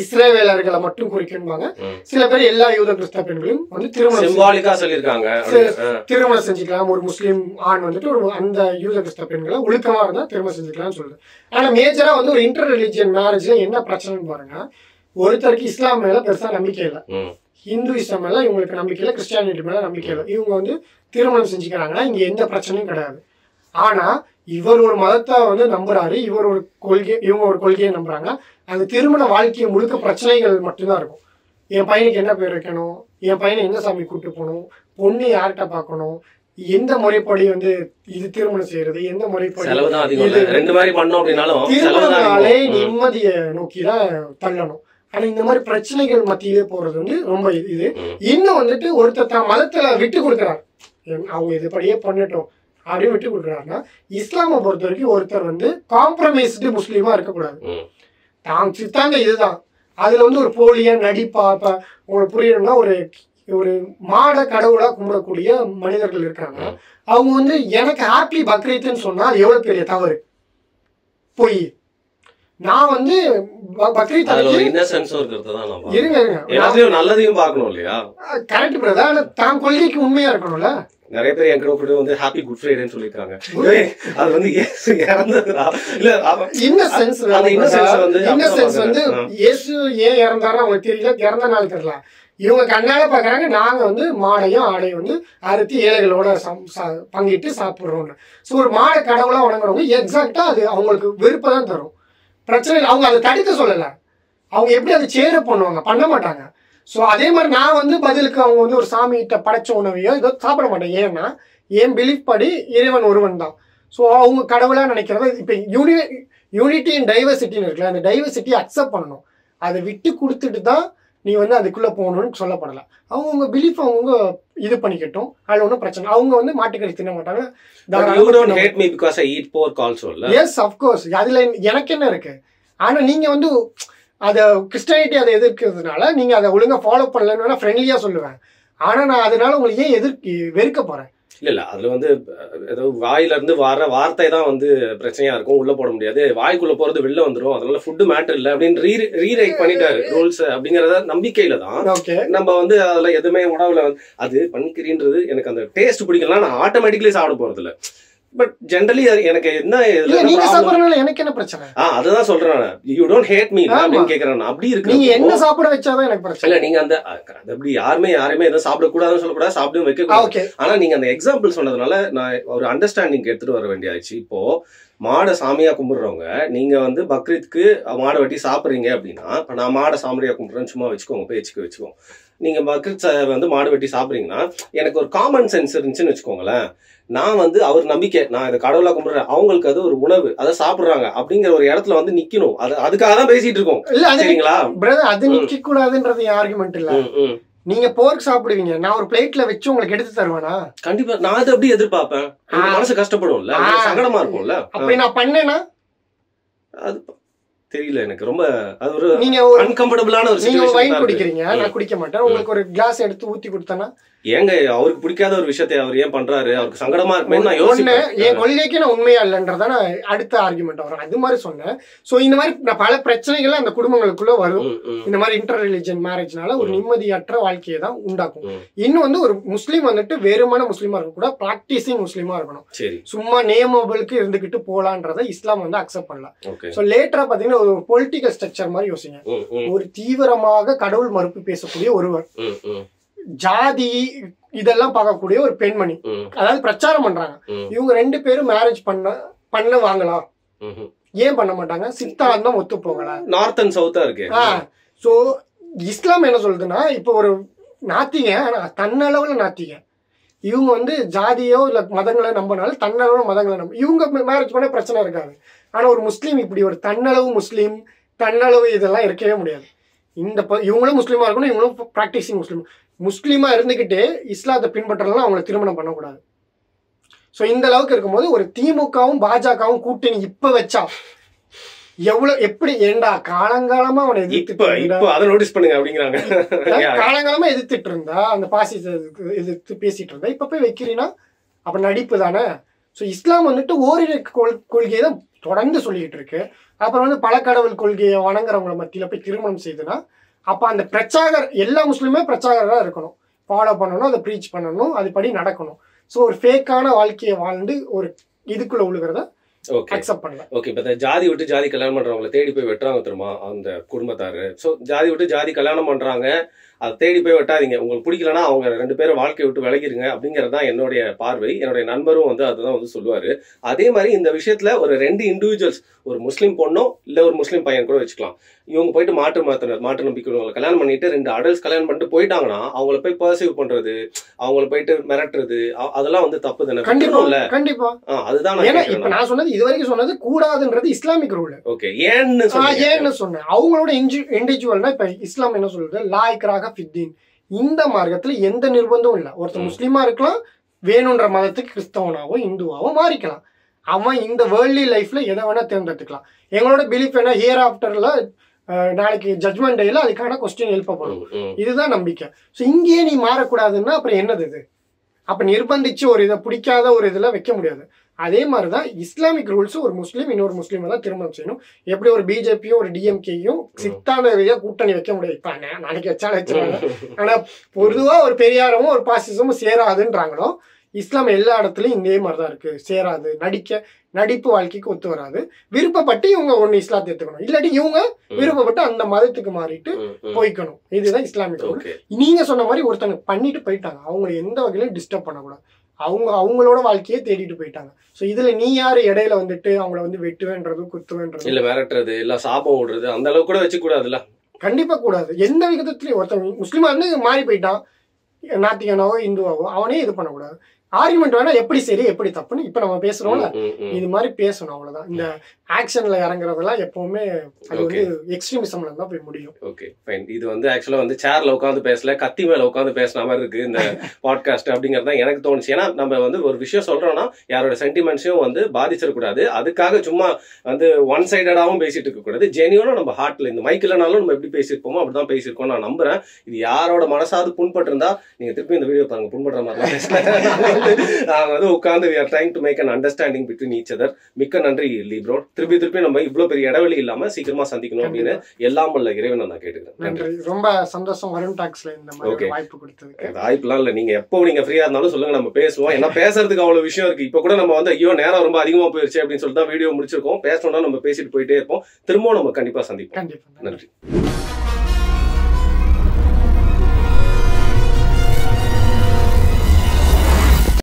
இஸ்ரேவேலர்களை மட்டும் குறிக்கணும்பாங்க, சில பேர் எல்லா யூத கிறிஸ்தவ பெண்களையும் வந்து திருமணம் செஞ்சுக்கலாம். ஒரு முஸ்லீம் ஆண் வந்துட்டு ஒரு அந்த யூத கிறிஸ்தவ பெண்களை ஒழுக்கமா இருந்தா திருமணம் செஞ்சுக்கலாம்னு சொல்லுது. ஆனா மேஜரா வந்து ஒரு இன்டர் ரிலிஜியன் மேரேஜ்ல என்ன பிரச்சனைன்னு பாருங்க, ஒருத்தருக்கு இஸ்லாம் மேல பெருசா நம்பிக்கை இல்லை, ஹிந்துயிசம் மேல இவங்களுக்கு நம்பிக்கை இல்லை, கிறிஸ்டியானிட்டி மேல நம்பிக்கை இல்லை, இவங்க வந்து திருமணம் செஞ்சுக்கிறாங்கன்னா இங்க எந்த பிரச்சனையும் கிடையாது. ஆனா இவர் ஒரு மதத்தை வந்து நம்புறாரு, இவர் ஒரு கொள்கை, இவங்க ஒரு கொள்கையை நம்புறாங்க. அந்த திருமண வாழ்க்கையை முழுக்க பிரச்சனைகள் மட்டும்தான் இருக்கும். என் பையனுக்கு என்ன பேர் வைக்கணும், என் பையனை எந்த சாமி கூப்பிட்டு போகணும், பொண்ணு யார்கிட்ட பார்க்கணும், எந்த முறைப்படி வந்து இது திருமணம் செய்யறது, எந்த முறைப்படி திருமணனாலே நிம்மதியை நோக்கிதான் தள்ளணும். ஆனா இந்த மாதிரி பிரச்சனைகள் மத்தியிலே போறது வந்து ரொம்ப இது. இன்னும் வந்துட்டு ஒருத்தர் தான் மதத்துல விட்டு கொடுக்குறாரு, அவங்க இதுபடியே பண்ணட்டும் அப்படின்னு விட்டு கொடுக்குறாருன்னா, இஸ்லாமை பொறுத்த வரைக்கும் ஒருத்தர் வந்து காம்ப்ரமைஸ்டு முஸ்லீமா இருக்கக்கூடாது. தான் சித்தாங்க இதுதான், அதுல வந்து ஒரு போலியா நடிப்பா, இப்ப உங்களுக்கு புரியணும்னா ஒரு ஒரு மாட கடவுளா கும்பிடக்கூடிய மனிதர்கள் இருக்காங்க. அவங்க வந்து எனக்கு ஹாப்பி பக்ரீத்னு சொன்னா அது எவ்வளவு பெரிய தவறு, போய் நான் வந்து பக்ரீத் நல்லதையும் பார்க்கணும் இல்லையா? Correct brother. ஆனா தான் கொள்கைக்கு உண்மையா இருக்கணும்ல. நிறைய பேர் என் கூட வந்து ஹாப்பி குட் ஃப்ரைடேன்னு சொல்லிருக்காங்க. அது வந்து இன்னசென்ஸ் வந்து இயேசு ஏன் இறந்தாரு அவங்களுக்கு தெரியல, இறந்த நாள் தெரியல, இவங்க கண்ணால பாக்குறாங்க நாங்க வந்து மாடையும் ஆடையும் வந்து அறுத்தி ஏழைகளோட பங்கிட்டு சாப்பிடுறோம்னு. ஸோ ஒரு மாடை கடவுளா வணங்குறவங்க எக்ஸாக்டா அது அவங்களுக்கு வெறுப்பதான் தரும். பிரச்சனை அவங்க அதை தடுக்க சொல்லலை, அவங்க எப்படி அதை சேர பண்ணுவாங்க, பண்ண மாட்டாங்க. ஸோ அதே மாதிரி நான் வந்து பதிலுக்கு அவங்க வந்து ஒரு சாமிகிட்ட படைச்ச உணவையோ இதோ சாப்பிட மாட்டேன். ஏன்னா என் பிலீஃப் படி இறைவன் ஒருவன் தான். ஸோ அவங்க கடவுளாக நினைக்கிறத இப்போ யூனிட்டி அண்ட் டைவர்சிட்டின்னு இருக்குல்ல, அந்த டைவர்சிட்டியை அக்செப்ட் பண்ணணும். அதை விட்டு கொடுத்துட்டு தான் நீ வந்து அதுக்குள்ளே போகணும்னு சொல்லப்படலை. அவங்கவுங்க பிலீஃப் அவங்கவுங்க இது பண்ணிக்கட்டும், அதில் ஒன்றும் பிரச்சனை. அவங்க வந்து மாட்டுக்கறி தின்ன மாட்டாங்க. எஸ் அஃப்கோர்ஸ், அதில் எனக்கு என்ன இருக்கு. ஆனா நீங்க வந்து அதை கிறிஸ்டியானிட்டி அதை எதிர்க்கிறதுனால நீங்க அதை ஒழுங்கா ஃபாலோ பண்ணலன்னு ஃப்ரெண்ட்லியா சொல்லுவேன். ஆனா நான் அதனால உங்களுக்கு ஏன் வெறுக்க போறேன்? இல்ல அதுல வந்து ஏதோ வாயில இருந்து வர வார்த்தை தான் வந்து பிரச்சனையா இருக்கும், உள்ள போட முடியாது, வாய்க்குள்ள போறது வெளில வந்துடும், அதனால ஃபுட் மேட்டர் இல்ல அப்படின்னு ரீரைட் பண்ணிட்டாரு ரூல்ஸ் அப்படிங்கறத நம்பிக்கையில தான் நம்ம வந்து அதுல எதுவுமே உணவுல அது பன்னிக்கறின்றது எனக்கு அந்த டேஸ்ட் பிடிக்கலாம், நான் ஆட்டோமேட்டிக்கலி சாப்பிட போறது இல்ல. பட் ஜெனரலி எனக்கு என்ன நீங்க சாப்பிடுறதுனால எனக்கு என்ன பிரச்சனை? அதுதான் சொல்றேன், யூ டோன்ட் ஹேட் மீ அப்படின்னு கேக்குறேன். அப்படி இருக்கு, நீங்க என்ன சாப்பிட வச்சாதான் எனக்கு பிரச்சனை இல்ல. நீங்க அந்த அப்படி யாருமே எதுவும் சாப்பிடக்கூடாதுன்னு சொல்லக்கூடாது, சாப்பிடும் வைக்க கூடாது. ஆனா நீங்க அந்த எக்ஸாம்பிள் சொன்னதுனால நான் ஒரு அண்டர்ஸ்டாண்டிங் எடுத்துட்டு வர வேண்டியாச்சு. இப்போ மாடை சாமியா கும்பிடுறவங்க நீங்க வந்து பக்ரீத்க்கு மாடை வெட்டி சாப்பிடுறீங்க அப்படின்னா, இப்ப நான் மாடை சாமியா கும்பிடுறேன்னு சும்மா வச்சுக்கோங்க, பேச்சுக்கு வச்சுக்கோங்க. நீங்க பக்ரீத் வந்து மாடு வெட்டி சாப்பிடுறீங்கன்னா எனக்கு ஒரு காமன் சென்ஸ் இருந்துச்சுன்னு வச்சுக்கோங்களேன், நான் வந்து அவர் நம்பிக்கை, நான் இதை கடவுளா கும்பிடுறேன், அவங்களுக்கு அது ஒரு உணவு, அதை சாப்பிடுறாங்க அப்படிங்கிற ஒரு இடத்துல வந்து நிக்கணும். அதுக்காக தான் பேசிட்டு இருக்கோம். சரிங்களா பிரதர்? அது நிக்க கூடாதுன்றது ஆர்குமெண்ட் இல்ல. நீங்க போர்க் சாப்பிடுவீங்க, நான் ஒரு பிளேட்ல வச்சு உங்களுக்கு எடுத்து தருவேனா? கண்டிப்பா நான் அதை எப்படி எதிர்பார்ப்பேன்? மனசு கஷ்டப்படும்ல, சங்கடமா இருக்கும்ல. அப்படி நான் பண்ணேன்னா அது தெரியல எனக்கு, ரொம்ப அது ஒரு நீங்க அன்கம்ஃபர்டபுளான ஒரு சிச்சுவேஷன். நீங்க வைன் குடிக்கிறீங்க, நான் குடிக்க மாட்டேன், உங்களுக்கு ஒரு கிளாஸ் எடுத்து ஊத்தி கொடுத்தேனா ஏங்க அவருக்கு பிடிக்காத ஒரு விஷயத்தை அவர் ஏன் பண்றாரு, அவருக்கு சங்கடமா இருக்குமே நான் யோசிப்பேன். என் கொள்கைக்கு நான் உண்மையா இல்லைன்றதான அடுத்த ஆர்குமெண்ட் வரும். அது மாதிரி சொன்னேன். சோ இந்த மாதிரி பல பிரச்சனைகள் அந்த குடும்பங்களுக்குள்ள வரும். இந்த மாதிரி இன்டர் ரிலிஜன் மேரேஜ்னால ஒரு நிம்மதியற்ற வாழ்க்கையை தான் உண்டாக்கும். இன்னும் வந்து ஒரு முஸ்லீம் வந்துட்டு வெறுமான முஸ்லீமா இருக்க கூட பிராக்டிசிங் முஸ்லீமா இருக்கணும். சும்மா நேமபிளுக்கு இருந்துகிட்டு போலான்றதை இஸ்லாம் வந்து அக்செப்ட் பண்ணலாம். சோ லேட்டரா பாத்தீங்கன்னா ஒரு பொலிட்டிக்கல் ஸ்ட்ரக்சர் மாதிரி யோசிங்க. ஒரு தீவிரமாக கடவுள் மறுப்பு பேசக்கூடிய ஒருவர், ஜாதி இதெல்லாம் பார்க்கக்கூடிய ஒரு பெண்மணி, அதாவது பிரச்சாரம் பண்றாங்க. இவங்க ரெண்டு பேரும் மேரேஜ் பண்ண வாங்கலாம், ஏன் பண்ண மாட்டாங்க? சித்தாந்தம் ஒத்து போகல, நார்த் அண்ட் சவுத்தா இருக்கு. சோ இஸ்லாம் என்ன சொல்லுதுன்னா, இப்போ ஒரு நாத்திக தன்னளவுல நாத்திக, இவங்க வந்து ஜாதியோ இல்ல மதங்களை நம்பினாலும் தன்னளவு மதங்களை நம்ப, இவங்க மேரேஜ் பண்ண பிரச்சனை இருக்காது. ஆனா ஒரு முஸ்லீம் இப்படி ஒரு தன்னளவு முஸ்லீம், தன்னளவு இதெல்லாம் இருக்கவே முடியாது. இவங்களும் முஸ்லீமா இருக்கணும், இவங்களும் பிராக்டிசிங் முஸ்லீமா இருந்துகிட்டு இஸ்லாத்தை பின்பற்றலாம் அவங்களை திருமணம் பண்ணக்கூடாது. ஸோ இந்த அளவுக்கு இருக்கும்போது ஒரு திமுகவும் பாஜகவும் கூட்டணி இப்ப வச்சா எவ்வளவு எப்படி ஏண்டா காலங்காலமா அவனை காலங்காலமா எதிர்த்துட்டு இருந்தா, அந்த பாசிச எதிர்த்து பேசிட்டு இருந்தா, இப்ப போய் வைக்கிறீங்கன்னா அப்ப நடிப்பு தானே. ஸோ இஸ்லாம் வந்துட்டு ஓரிரு கொள்கையை தான் தொடர்ந்து சொல்லிட்டு இருக்கு. அப்புறம் வந்து பல கடவுள் கொள்கையை வணங்குறவங்களை மத்தியில போய் திருமணம் செய்துன்னா அப்ப அந்த பிரச்சாகர் எல்லா முஸ்லீமே பிரச்சாகரா இருக்கணும், ஃபாலோ பண்ணணும், அதை ப்ரீச் பண்ணணும், அதுபடி நடக்கணும். ஸோ ஒரு ஃபேக்கான வாழ்க்கையை வாழ்ந்து ஒரு இதுக்குள்ள உழுகிறத அக்செப்ட் பண்ணல. ஓகே, இப்போ ஜாதி விட்டு ஜாதி கல்யாணம் பண்றவங்களை தேடி போய் வெட்டுறாங்க தெரியுமா அந்த குடும்பத்தாரு. ஸோ ஜாதி விட்டு ஜாதி கல்யாணம் பண்றாங்க, அதை தேடி போய் வெட்டாதீங்க. உங்களுக்கு பிடிக்கலன்னா அவங்க ரெண்டு பேரும் வாழ்க்கையை விட்டு விலகிருங்க அப்படிங்கிறது தான் என்னுடைய பார்வை. என்னுடைய நண்பரும் வந்து அதுதான் வந்து சொல்லுவாரு. அதே மாதிரி இந்த விஷயத்துல ஒரு ரெண்டு இண்டிவிஜுவல்ஸ், ஒரு முஸ்லீம் பொண்ணோ இல்ல ஒரு முஸ்லீம் பையன் கூட வச்சுக்கலாம், இவங்க போயிட்டு மாட்டு நம்பிக்கைகளை கல்யாணம் பண்ணிட்டு ரெண்டு அடல்ட்ஸ் கல்யாணம் பண்ணிட்டு போயிட்டாங்கன்னா அவங்கள போய் பர்சீவ் பண்றது, அவங்கள போயிட்டு மிரட்டுறது, அதெல்லாம் வந்து தப்பு தானே? கண்டிப்பா அதுதான் நான் சொன்னது. இது வரைக்கும் சொன்னது கூடாதுன்றது இஸ்லாமிக் ரூல். ஓகே, ஏன்னு சொன்னேன். அவங்களோட இண்டிவிஜுவல்னா இப்ப இஸ்லாம் என்ன சொல்றது, லா இக்ராஹ ஃபித்தீன், இந்த மார்க்கத்துல எந்த நிர்பந்தமும் இல்ல. ஒருத்தர் முஸ்லீமா இருக்கலாம், வேணுன்ற மதத்துக்கு கிறிஸ்தவனாவோ இந்துவாவோ மாறிக்கலாம். அவன் இந்த வேர்ல்ட்லி லைஃப்ல எதை வேணா தேர்ந்தெடுத்துக்கலாம். எங்களோட பிலீஃப் என்ன, ஹியர் ஆஃப்டர்ல நாளைக்கு ஜட்மெண்ட் டேல அதுக்கான கொஸ்டின் எழுப்பப்படும், இதுதான் நம்பிக்கை. ஸோ இங்கேயே நீ மாறக்கூடாதுன்னா அப்புறம் என்னது இது? அப்ப நிர்பந்திச்சு ஒரு இதை பிடிக்காத ஒரு இதுல வைக்க முடியாது. அதே மாதிரிதான் இஸ்லாமிக் ரூல்ஸ், ஒரு முஸ்லீம் இன்னொரு முஸ்லீமை தான் திருமணம் செய்யணும். எப்படி ஒரு பிஜேபியும் ஒரு டிஎம்கேயும் சித்தாந்த ரீதியா கூட்டணி வைக்க முடியாது. இப்ப நாளைக்கு வச்சாலும் வச்சிருவாங்க. ஆனா பொதுவா ஒரு பெரியாரமும் ஒரு பாசிசமும் சேராதுன்றாங்களோ, இஸ்லாம் எல்லா இடத்துலயும் இதே மாதிரிதான் இருக்கு. சேராது, நடிப்பு வாழ்க்கைக்கு ஒத்து வராது. விருப்பப்பட்டு இவங்க ஒண்ணு இஸ்லாத்தை எடுத்துக்கணும், இல்லாட்டி இவங்க விருப்பப்பட்டு அந்த மதத்துக்கு மாறிட்டு போய்க்கணும். இதுதான் இஸ்லாமிக் ரூல். நீங்க சொன்ன மாதிரி ஒருத்தங்க பண்ணிட்டு போயிட்டாங்க, அவங்க எந்த வகையிலும் டிஸ்டர்ப் பண்ணக்கூடாது. அவங்களோட வாழ்க்கையே தேடிட்டு போயிட்டாங்க. சோ இதுல நீ யாரு இடையில வந்துட்டு அவங்கள வந்து வெட்டுவேன்றது குத்துவேன்றது இல்ல மிரட்டுறது இல்ல சாபம் விடுறது அந்த அளவுக்கு கூட வச்சு கூடாதுல்ல? கண்டிப்பா கூடாது. எந்த விதத்துலயும் ஒருத்தன் முஸ்லீமா இருந்து மாறி போயிட்டான், நாத்திகனாவோ இந்துவாவோ, அவனே இது பண்ணக்கூடாது. ஆர்குமெண்ட் வேணா எப்படி சரி எப்படி தப்புன்னு இப்ப நம்ம பேசுறோம்ல இது மாதிரி பேசணும் அவ்வளவுதான். இந்த ஆக்ஷன்ல இறங்குறதெல்லாம் எப்பவுமே அது வந்து எக்ஸ்ட்ரீமிசம்ல தான் போய் முடியும். Okay fine. இது வந்து ஆக்சுவலா வந்து சேர்ல உட்காந்து பேசல, கத்தி மேல உட்காந்து பேசுன மாதிரி இருக்கு இந்த பாட்காஸ்ட் அப்படிங்கறத எனக்கு தோணுச்சு. ஏன்னா நம்ம வந்து ஒரு விஷயம் சொல்றோம்னா யாரோட சென்டிமெண்ட்ஸையும் வந்து பாதிச்சிடக்கூடாது. அதுக்காக சும்மா வந்து ஒன் சைடடாவும் பேசிட்டு இருக்க கூடாது. ஜெனியூனா நம்ம ஹார்ட்ல இந்த மைக் இல்லைனாலும் நம்ம எப்படி பேசியிருப்போமோ அப்படிதான் பேசியிருக்கோம் நான் நம்புறேன். இது யாரோட மனசாவது புண்பட்டு இருந்தா நீங்க திருப்பி இந்த வீடியோ பாருங்க. புண்படுற மாதிரி நாங்க வந்து உட்காந்து we are trying to make an understanding between each other. மிக்க நன்றி லீப்ரோ. திருப்பி நம்ம இவ்வளவு பெரிய இடைவெளி இல்லாம சீக்கிரமா சந்திக்கணும் அப்படின்னு எல்லாம் வல்ல இறைவனை நான் கேட்டுக்கிறேன். நன்றி. ரொம்ப சந்தோஷம் வருண் டாக்ஸ்ல இந்த மாதிரி வாய்ப்பு கொடுத்ததுக்கு. வாய்ப்புலாம் இல்ல, நீங்க எப்போ நீங்க ஃப்ரீயா இருந்தாலும் சொல்லுங்க, நம்ம பேசுவோம். ஏன்னா பேசுறதுக்கு அவ்வளவு விஷயம் இருக்கு. இப்ப கூட நம்ம வந்து ஐயோ நேரம் ரொம்ப அதிகமா போயிருச்சு அப்படின்னு சொல்லிட்டு தான் வீடியோ முடிச்சிருக்கோம். பேசணும்னா நம்ம பேசிட்டு போயிட்டே இருப்போம். திரும்பவும் நம்ம கண்டிப்பா சந்திப்போம். கண்டிப்பா. நன்றி.